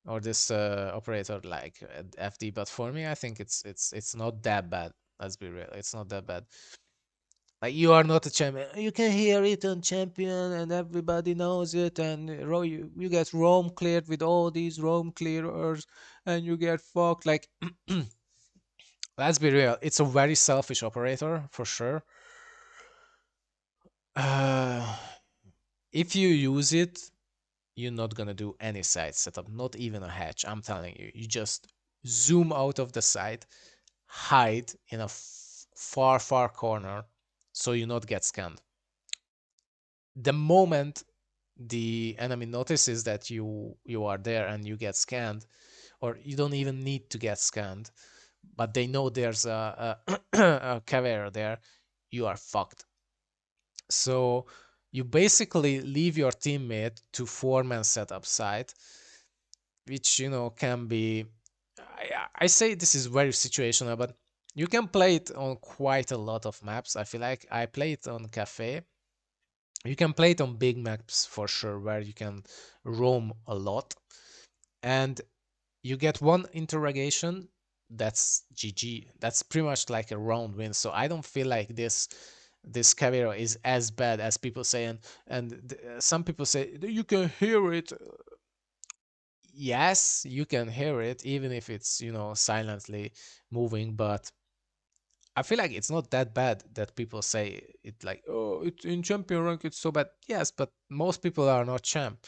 or this operator like at FD, but for me, I think it's not that bad. Let's be real. It's not that bad. Like you are not a champion. You can hear it on champion, and everybody knows it. And you get Rome cleared with all these Rome clearers, and you get fucked. Like, let's be real. It's a very selfish operator for sure. Uh, if you use it, you're not gonna do any site setup, not even a hatch. I'm telling you. You just zoom out of the site, hide in a far, far corner, so you not get scanned. The moment the enemy notices that you are there and you get scanned, or you don't even need to get scanned, but they know there's a caveira there, you are fucked. So you basically leave your teammate to four-man setup site, which can be. I say this is very situational, but you can play it on quite a lot of maps. I feel like I play it on cafe. You can play it on big maps for sure, where you can roam a lot, and you get one interrogation. That's GG. That's pretty much like a round win. So I don't feel like this caveira is as bad as people say, and some people say you can hear it. Yes, you can hear it even if it's silently moving, but I feel like it's not that bad that people say it like, oh, it's in champion rank, it's so bad. Yes, but most people are not champ.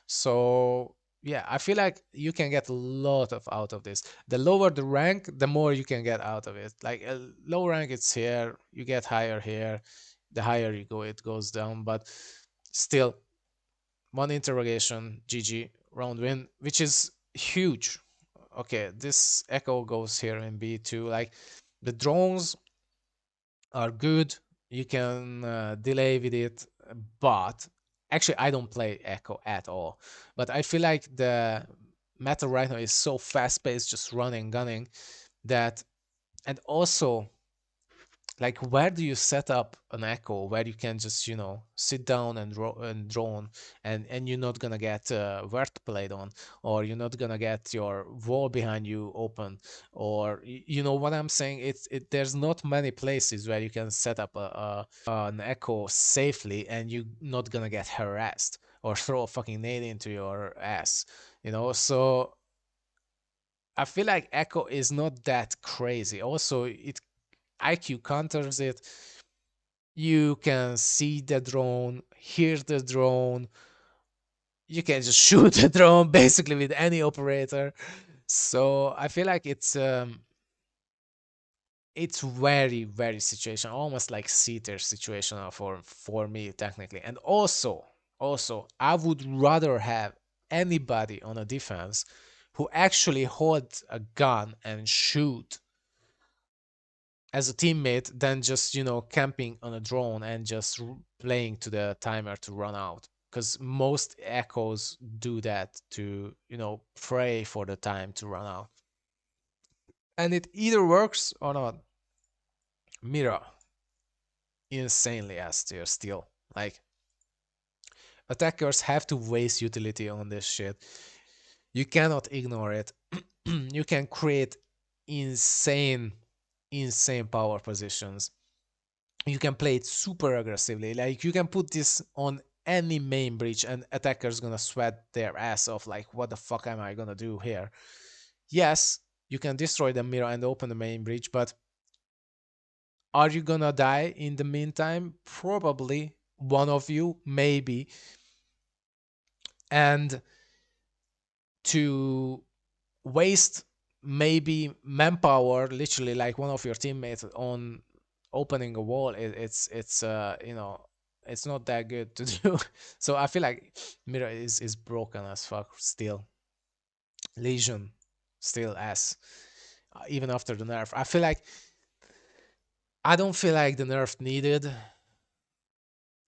So yeah, I feel like you can get a lot of out of this. The lower the rank, the more you can get out of it. Like a low rank, it's here, you get higher here. The higher you go, it goes down. But still, one interrogation, GG, round win, which is huge. Okay, this echo goes here in B2. Like the drones are good. You can delay with it, but actually, I don't play Echo at all. But I feel like the meta right now is so fast paced, just running, gunning, that, and also like where do you set up an echo where you can just sit down and drone, and you're not gonna get word played on, or you're not gonna get your wall behind you open, or you know what I'm saying. There's not many places where you can set up an echo safely and you're not gonna get harassed or throw a fucking nade into your ass, so I feel like echo is not that crazy. Also, it IQ counters it. You can see the drone, hear the drone. You can just shoot the drone basically with any operator. So I feel like it's it's very very situation, almost like Ceter situation for me technically. And also I would rather have anybody on a defense who actually holds a gun and shoot as a teammate than just camping on a drone and just playing to the timer to run out, because most echoes do that to pray for the time to run out, and it either works or not. Mira, insanely as tier still. Like, attackers have to waste utility on this shit. You cannot ignore it. You can create insane, insane power positions. You can play it super aggressively. Like, you can put this on any main breach and attackers gonna sweat their ass off. Like, what the fuck am I gonna do here? Yes, you can destroy the mirror and open the main breach, but are you gonna die in the meantime? Probably one of you, maybe. And to waste maybe manpower, literally like one of your teammates on opening a wall, it's not that good to do. So I feel like Mira is broken as fuck still. Legion still as even after the nerf. I don't feel like the nerf needed.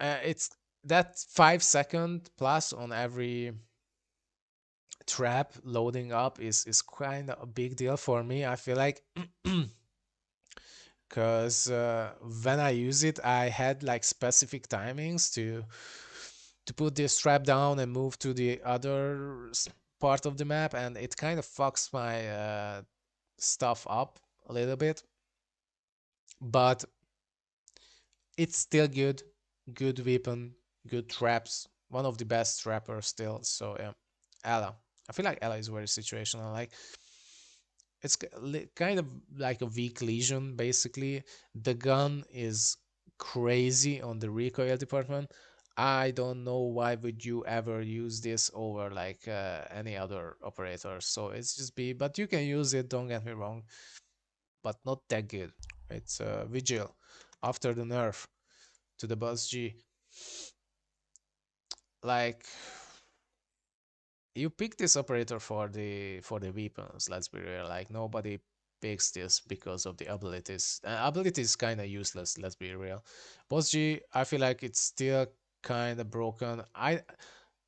It's that 5 second plus on every trap loading up is kind of a big deal for me. I feel like because when I use it, I had like specific timings to put this trap down and move to the other part of the map, and it kind of fucks my stuff up a little bit. But it's still good, good weapon, good traps. One of the best trappers still. So yeah, Ella. I feel like Ella is very situational. Like, it's kind of like a weak lesion basically. The gun is crazy on the recoil department. I don't know why would you ever use this over like any other operator. So it's just B, but you can use it, don't get me wrong, but not that good. It's Vigil after the nerf to the Buzz G. Like, you pick this operator for the weapons. Let's be real. Like, nobody picks this because of the abilities. Abilities kind of useless. Let's be real. Boss G, I feel like it's still kind of broken.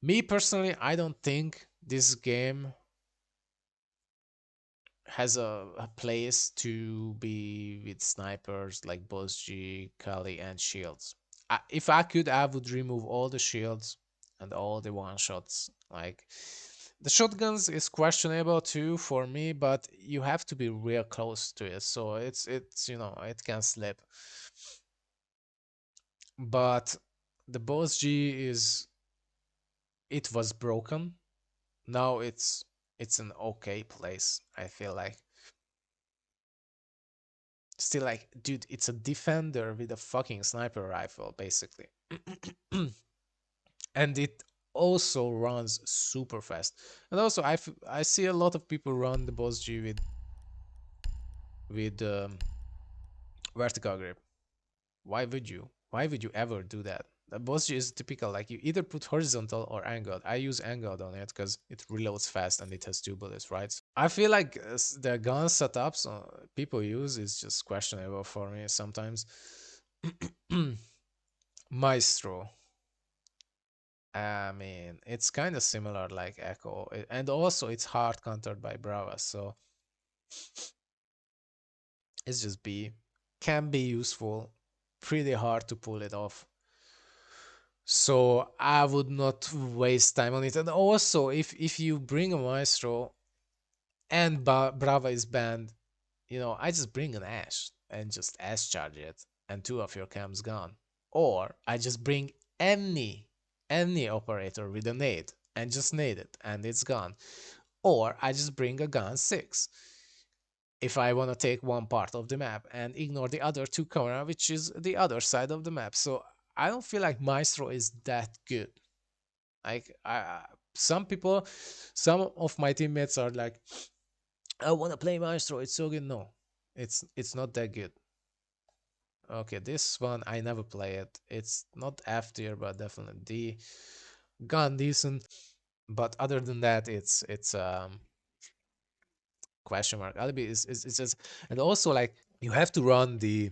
Me personally, I don't think this game has a place to be with snipers like Boss G, Kali, and shields. If I could, I would remove all the shields and all the one shots. Like, the shotguns is questionable too for me, but you have to be real close to it, so it's it can slip. But the Boss G is it was broken. Now it's an okay place. I feel like still like, dude, it's a defender with a fucking sniper rifle basically. And it also runs super fast. And also I see a lot of people run the Boss G with vertical grip. Why would you ever do that? The Boss G is typical, like, you either put horizontal or angled. I use angled on it because it reloads fast and it has two bullets, right? I feel like the gun setups people use is just questionable for me sometimes. Maestro. I mean, it's kind of similar like Echo, and also it's hard countered by Brava, so it's just B. Can be useful, pretty hard to pull it off. So I would not waste time on it. And also, if you bring a Maestro and Brava is banned, I just bring an Ash and just Ash charge it, and two of your cams gone. Or I just bring any operator with a nade and just nade it and it's gone. Or I just bring a gun 6 if I want to take one part of the map and ignore the other two corner, which is the other side of the map. So I don't feel like Maestro is that good. Like, some people, some of my teammates are like, I want to play Maestro. It's so good. No, It's not that good. Okay, this one I never play it. It's not F tier, but definitely D. Gun decent, but other than that, it's question mark. Alibi is just, and also like you have to run the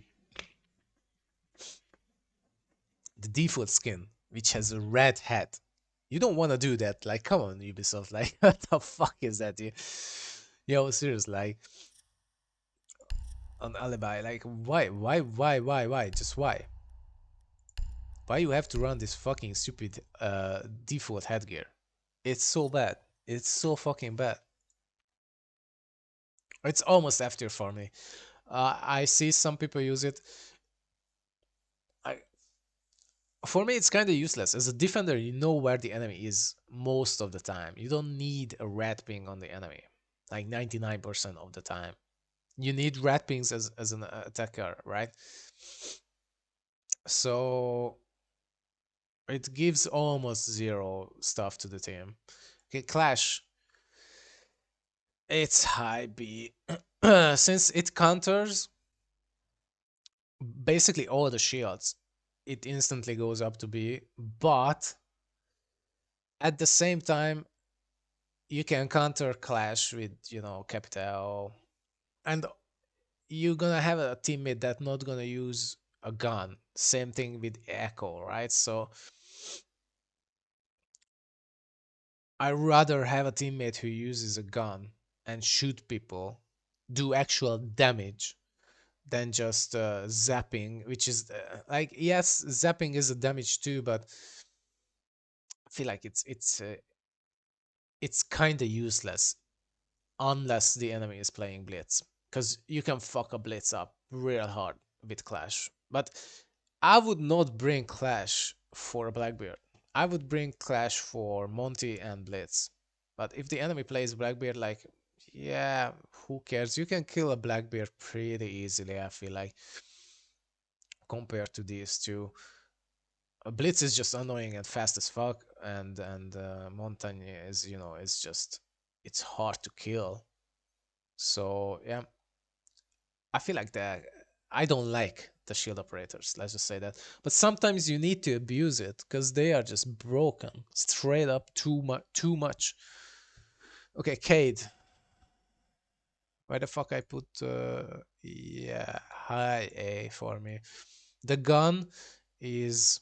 default skin, which has a red hat. You don't want to do that. Like, come on, Ubisoft. Like, what the fuck is that? Yo, seriously, like on Alibi, like, why? Just why? Why you have to run this fucking stupid default headgear? It's so bad. It's so fucking bad. It's almost after for me. I see some people use it. I, for me, it's kind of useless. As a defender, you know where the enemy is most of the time. You don't need a red ping on the enemy, like 99% of the time. You need red pings as an attacker, right? So it gives almost zero stuff to the team. Okay, Clash, it's high B. Since it counters basically all the shields, it instantly goes up to B. But at the same time, you can counter Clash with, Capital. And you're gonna have a teammate that not gonna use a gun. Same thing with Echo, right? So I rather have a teammate who uses a gun and shoot people, do actual damage than just zapping, which is like, yes, zapping is a damage too, but I feel like it's kind of useless unless the enemy is playing blitz, because you can fuck a blitz up real hard with Clash. But I would not bring Clash for a Blackbeard. I would bring Clash for Monty and Blitz. But if the enemy plays Blackbeard, like, yeah, who cares? You can kill a Blackbeard pretty easily, I feel like, compared to these two. Blitz is just annoying and fast as fuck, and Montagne is, is just, it's hard to kill. So yeah, I feel like that. I don't like the shield operators. Let's just say that. But sometimes you need to abuse it because they are just broken, straight up too much. Too much. Okay, Cade. Why the fuck I put? Yeah, high A for me. The gun is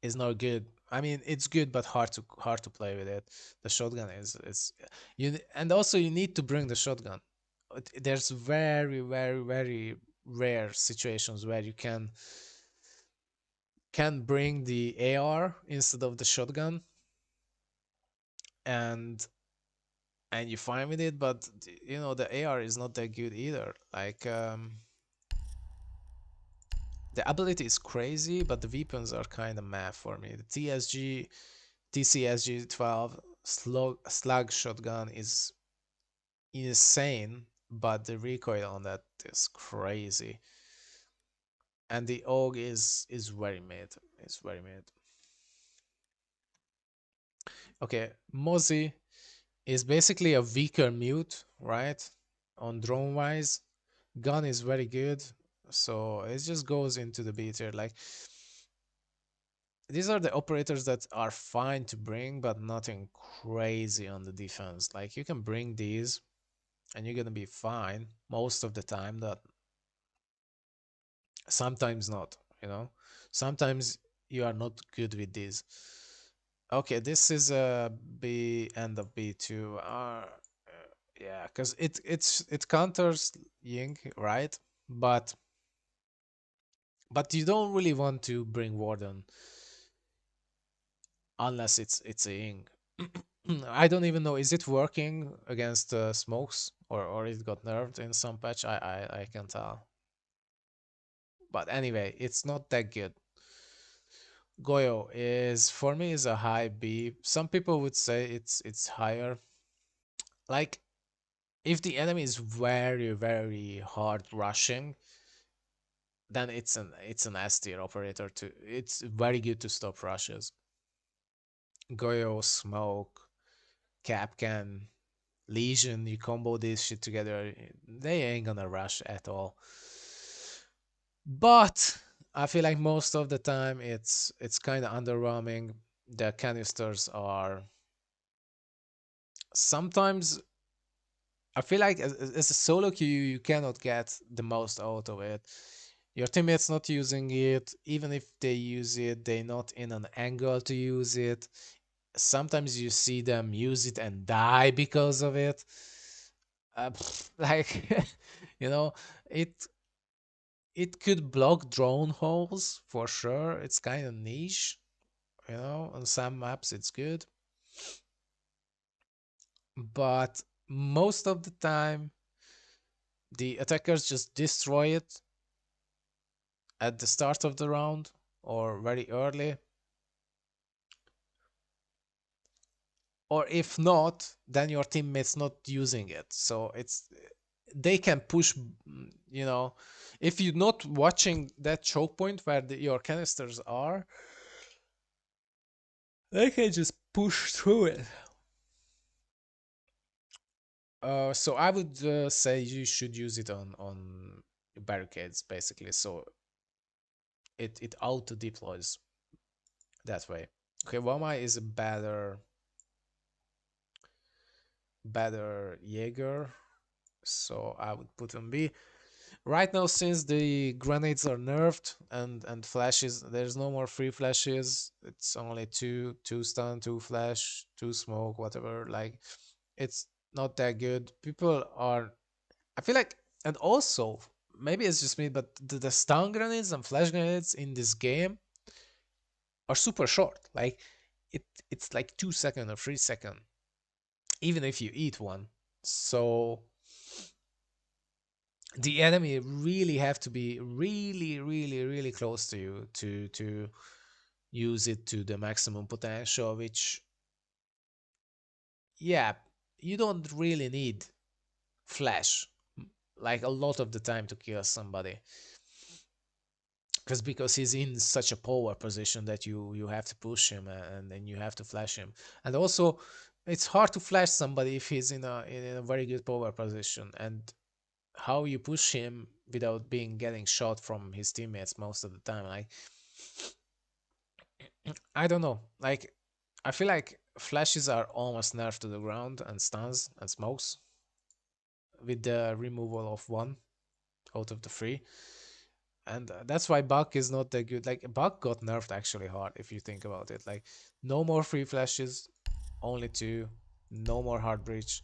is not good. I mean, it's good, but hard to play with it. The shotgun is and also you need to bring the shotgun. There's very rare situations where you can bring the AR instead of the shotgun, and you fine with it. But the AR is not that good either. Like the ability is crazy, but the weapons are kind of meh for me. The TCSG 12 slug shotgun is insane, but the recoil on that is crazy. And the AUG is very mid. It's very mid. Okay, Mozzie is basically a weaker mute, right? On drone wise, gun is very good, so it just goes into the B tier. Like, these are the operators that are fine to bring, but nothing crazy on the defense. Like, you can bring these, and you're gonna be fine most of the time. That sometimes not, sometimes you are not good with these. Okay, this is a B and a B2. Yeah, because it counters Ying, right? But you don't really want to bring Warden unless it's a Ying. I don't even know, is it working against smokes, or it got nerfed in some patch? I can't tell. But anyway, it's not that good. Goyo is, for me, is a high B. Some people would say it's higher. Like, if the enemy is very hard rushing, then it's an S tier operator too. It's very good to stop rushes. Goyo, Smoke, Capcan, Legion, you combo this shit together, they ain't gonna rush at all. But I feel like most of the time it's kind of underwhelming. The canisters are sometimes, I feel like as a solo queue, you cannot get the most out of it. Your teammates not using it, even if they use it, they not in an angle to use it. Sometimes you see them use it and die because of it. Like, you know, it it could block drone holes for sure. It's kind of niche, on some maps it's good, but most of the time the attackers just destroy it at the start of the round or very early, or if not, then your teammates not using it. So it's they can push, you know, if you're not watching that choke point where your canisters are, they can just push through it. So I would say you should use it on barricades basically. So it auto deploys that way. Okay, Wamai is a better Jaeger, so I would put on B. Right now, since the grenades are nerfed and flashes, there's no more free flashes. It's only two stun, two flash, two smoke, whatever. Like, it's not that good. People are, I feel like, and also maybe it's just me, but the stun grenades and flash grenades in this game are super short. Like, it's like 2 second or 3 second, even if you eat one. So the enemy really have to be really, really, really close to you to use it to the maximum potential, which, yeah, you don't really need flash like a lot of the time to kill somebody, because he's in such a power position that you have to push him, and then you have to flash him. And also it's hard to flash somebody if he's in a very good power position, and how you push him without being getting shot from his teammates most of the time. Like, I don't know. Like, I feel like flashes are almost nerfed to the ground, and stuns and smokes with the removal of one out of the three. And that's why Buck is not that good. Like, Buck got nerfed actually hard if you think about it. Like, no more free flashes, only two, no more hard breach.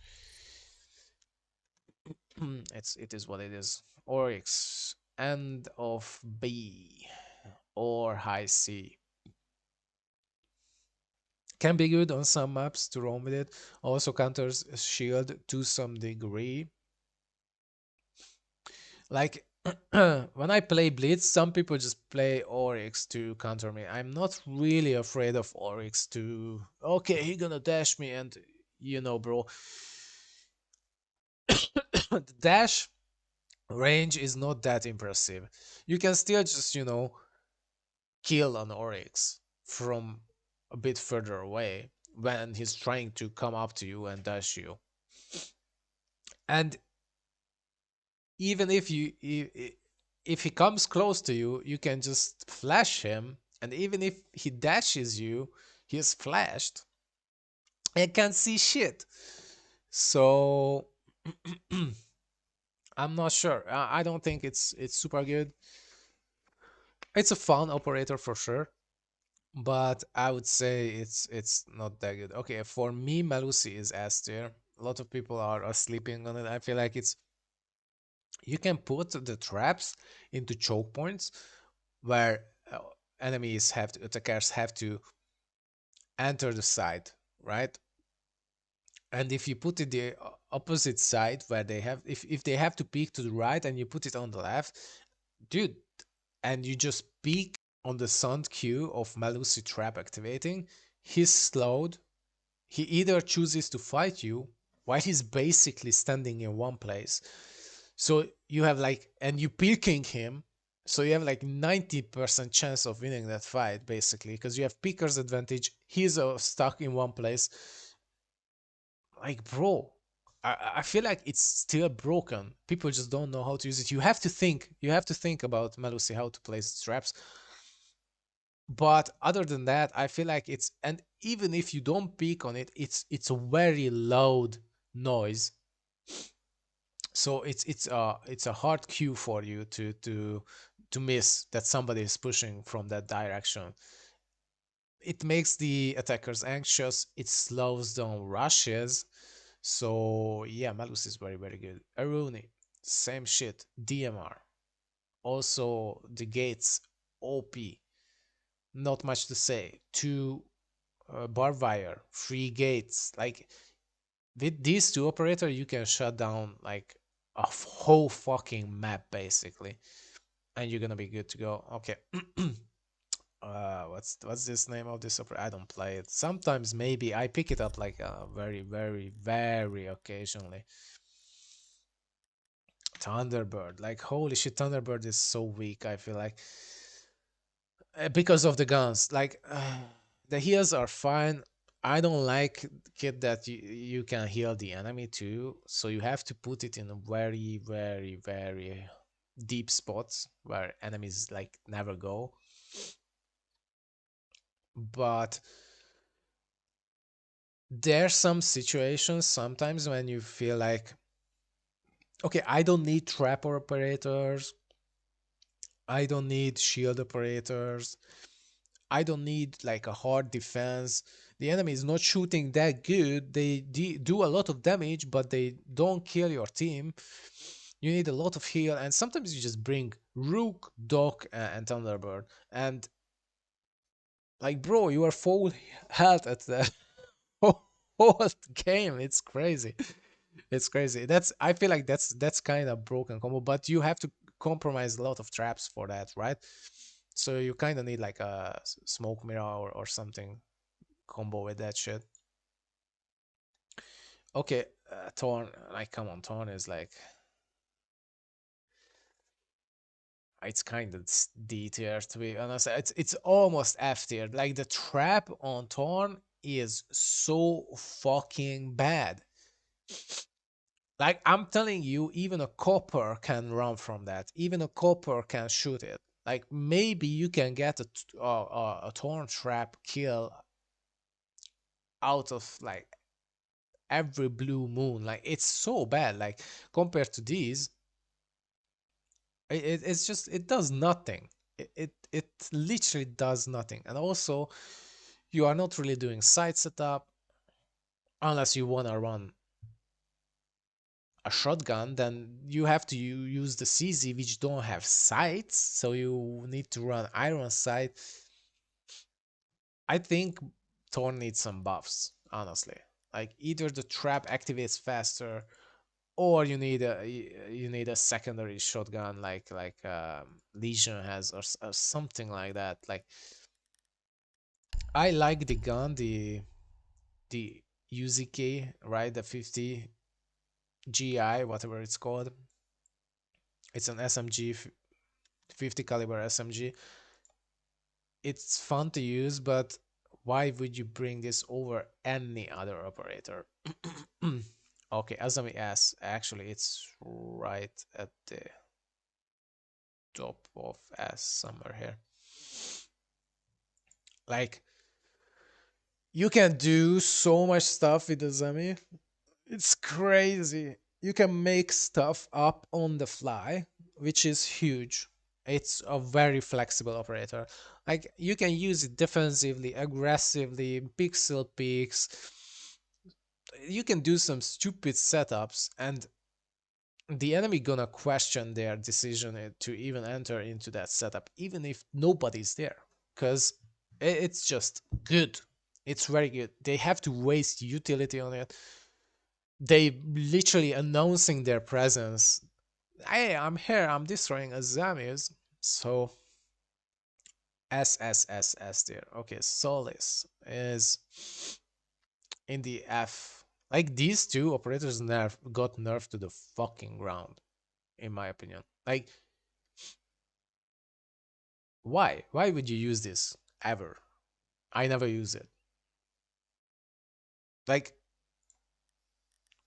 It is what it is. Oryx, end of B or high C. Can be good on some maps to roam with it. Also counters shield to some degree. Like, when I play Blitz, some people just play Oryx to counter me. I'm not really afraid of Oryx to, okay, he gonna dash me, and bro, the dash range is not that impressive. You can still just, kill an Oryx from a bit further away when he's trying to come up to you and dash you. And even if he comes close to you, you can just flash him, and even if he dashes you, he's flashed and can't see shit. So I'm not sure. I don't think it's super good. It's a fun operator for sure, but I would say it's not that good. Okay, for me, Malusi is S tier. A lot of people are sleeping on it. I feel like you can put the traps into choke points where attackers have to enter the side, right? And if you put it the opposite side where if they have to peek to the right and you put it on the left, dude, and you just peek on the sound cue of Malusi trap activating, he's slowed. He either chooses to fight you while he's basically standing in one place. So you have like, and you peeking him. So you have like 90% chance of winning that fight basically, because you have peeker's advantage. He's stuck in one place. Like, bro, I feel like it's still broken. People just don't know how to use it. You have to think. You have to think about Melusi how to place traps. But other than that, I feel like it's, and even if you don't peek on it, it's a very loud noise. So it's a hard cue for you to miss that somebody is pushing from that direction. It makes the attackers anxious. It slows down rushes. So yeah, Malus is very very good. Aruni, same shit. DMR. Also the gates, OP. Not much to say. Two barbed wire, three gates. Like with these two operator, you can shut down like a whole fucking map basically, and you're gonna be good to go. Okay. What's this name of this operator? I don't play it. Sometimes maybe I pick it up like very very very occasionally. Thunderbird, like holy shit, Thunderbird is so weak. I feel like because of the guns. Like the heals are fine. I don't like it that you can heal the enemy too. So you have to put it in a very very very deep spots where enemies like never go. But there's some situations sometimes when you feel like, okay, I don't need trap operators. I don't need shield operators. I don't need like a hard defense. The enemy is not shooting that good. They do a lot of damage, but they don't kill your team. You need a lot of heal, and sometimes you just bring Rook, Doc, and Thunderbird. And like, bro, you are full health at the whole game. It's crazy. It's crazy. That's, I feel like that's kind of broken combo, but you have to compromise a lot of traps for that, right? So you kind of need like a smoke mirror or something combo with that shit. Okay, Torn, like come on, Torn is like, it's kind of D tier to be honest. It's almost F tier. Like the trap on Torn is so fucking bad. Like I'm telling you, even a copper can run from that. Even a copper can shoot it. Like maybe you can get a torn trap kill out of like every blue moon. Like it's so bad. Like compared to these, it's just it does nothing. It literally does nothing. And also, you are not really doing site setup unless you wanna run a shotgun, then you have to use the CZ, which don't have sights, so you need to run iron sight. I think Thorn needs some buffs, honestly. Like either the trap activates faster, or you need a secondary shotgun like Legion has, or something like that. Like I like the gun, the UZK, right? The 50 GI, whatever it's called. It's an SMG, 50 caliber SMG. It's fun to use, but why would you bring this over any other operator? Okay, Azami S, actually, it's right at the top of S somewhere here. Like, you can do so much stuff with Azami. It's crazy. You can make stuff up on the fly, which is huge. It's a very flexible operator. Like you can use it defensively, aggressively, pixel peaks. You can do some stupid setups, and the enemy gonna question their decision to even enter into that setup, even if nobody's there, because it's just good. It's very good. They have to waste utility on it. They literally announcing their presence. Hey, I'm here. I'm destroying Azamius. So S there. Okay, Solis is in the F. Like these two operators got nerfed to the fucking ground, in my opinion. Like, why? Why would you use this ever? I never use it. Like,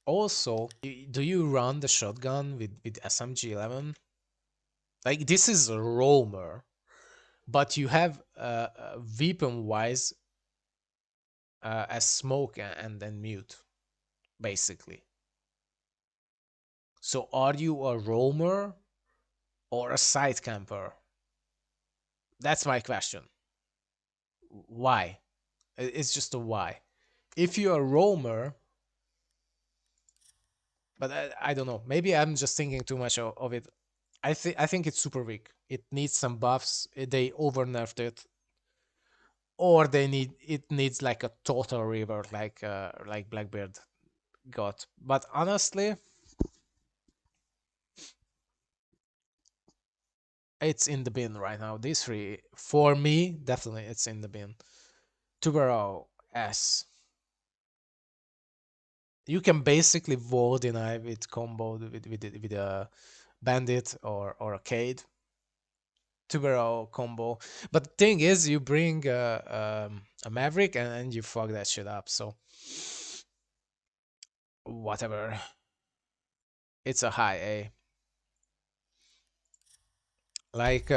Also, do you run the shotgun with SMG 11? Like this is a roamer, but you have weapon wise as smoke and then mute basically. So are you a roamer or a side camper? That's my question. Why? It's just a why. If you're a roamer, but I don't know. Maybe I'm just thinking too much of it. I think it's super weak. It needs some buffs. They over nerfed it, or it needs like a total rework, like Blackbeard got. But honestly, it's in the bin right now. These three, for me, definitely it's in the bin. Tubero S. You can basically wall deny with combo with a bandit or a Cade. Tubero combo. But the thing is, you bring a Maverick and you fuck that shit up. So whatever. It's a high A. Like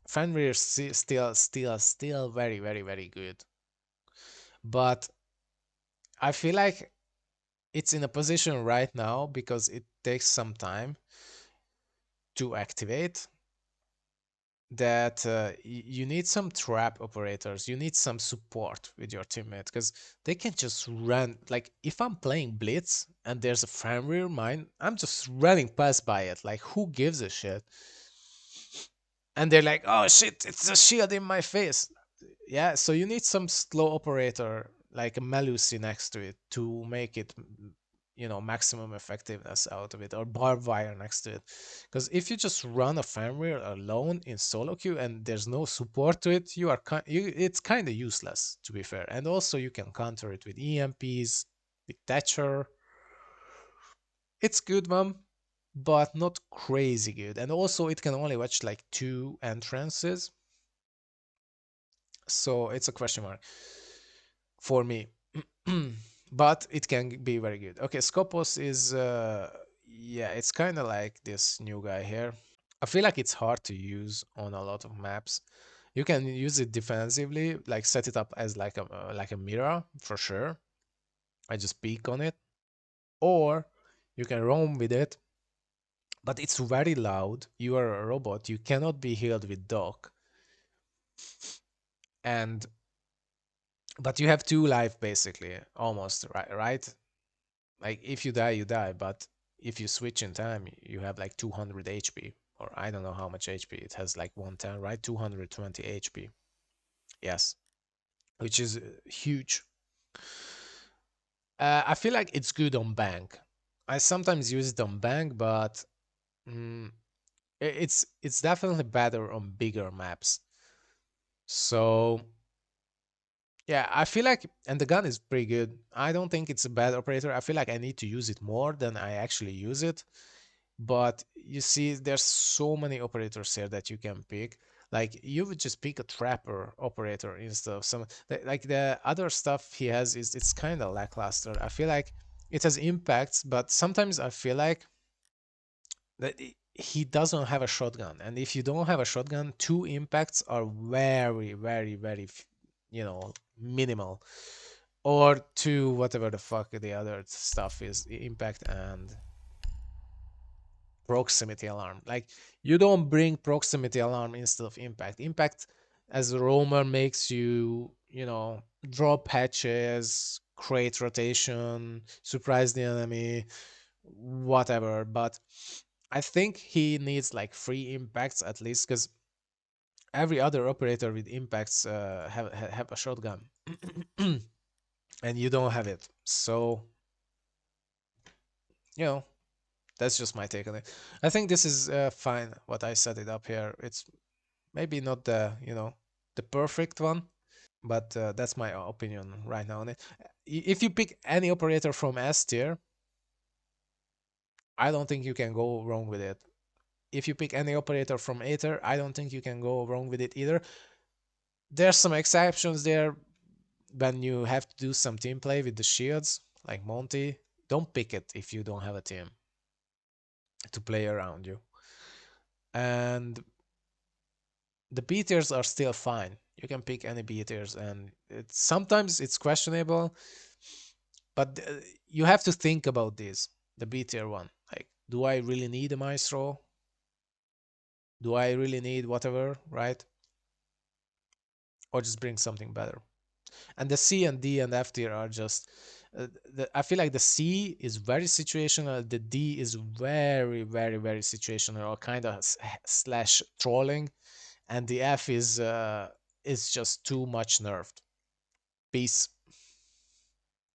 Fenrir still very very very good. But I feel like it's in a position right now because it takes some time to activate that you need some trap operators. You need some support with your teammate because they can just run. Like if I'm playing Blitz and there's a Fenrir mine, I'm just running past by it. Like who gives a shit? And they're like, "Oh shit, it's a shield in my face." Yeah, so you need some slow operator like a Melusi next to it to make it, maximum effectiveness out of it, or barbed wire next to it. Because if you just run a Fenrir alone in solo queue and there's no support to it, it's kind of useless, to be fair. And also you can counter it with EMPs, with Thatcher. It's good, man, but not crazy good. And also it can only watch like two entrances, so it's a question mark for me. But it can be very good. Okay, Scopus is yeah, it's kind of like this new guy here. I feel like it's hard to use on a lot of maps. You can use it defensively, like set it up as like a mirror for sure. I just peek on it, or you can roam with it, but it's very loud. You are a robot. You cannot be healed with dock, and but you have two life basically, almost right. Right? Like if you die, you die. But if you switch in time, you have like 200 HP, or I don't know how much HP it has. Like 110, right? 220 HP. Yes, which is huge. I feel like it's good on bank. I sometimes use it on bank, but mm, it's definitely better on bigger maps. So yeah, I feel like, and the gun is pretty good. I don't think it's a bad operator. I feel like I need to use it more than I actually use it. But you see, there's so many operators here that you can pick. Like you would just pick a trapper operator instead of some like the other stuff he has is it's kind of lackluster. I feel like it has impacts, but sometimes I feel like that he doesn't have a shotgun, and if you don't have a shotgun, two impacts are very very very minimal, or two whatever the fuck the other stuff is, impact and proximity alarm. Like you don't bring proximity alarm instead of impact. Impact as a roamer makes you, drop hatches, create rotation, surprise the enemy, whatever. But I think he needs like three impacts at least, because every other operator with impacts have a shotgun, and you don't have it. So you know that's just my take on it. I think this is fine. What I set it up here, it's maybe not the perfect one, but that's my opinion right now on it. If you pick any operator from S tier, I don't think you can go wrong with it. If you pick any operator from A tier, I don't think you can go wrong with it either. There's some exceptions there when you have to do some team play with the shields, like Monty. Don't pick it if you don't have a team to play around you. And the B tiers are still fine. You can pick any B tiers, and sometimes it's questionable, but you have to think about this. The B tier one, like, do I really need a maestro? Do I really need whatever, right? Or just bring something better? And the C and D and F tier are just. I feel like the C is very situational. The D is very, very, very situational, or kind of slash trolling, and the F is just too much nerfed. Peace.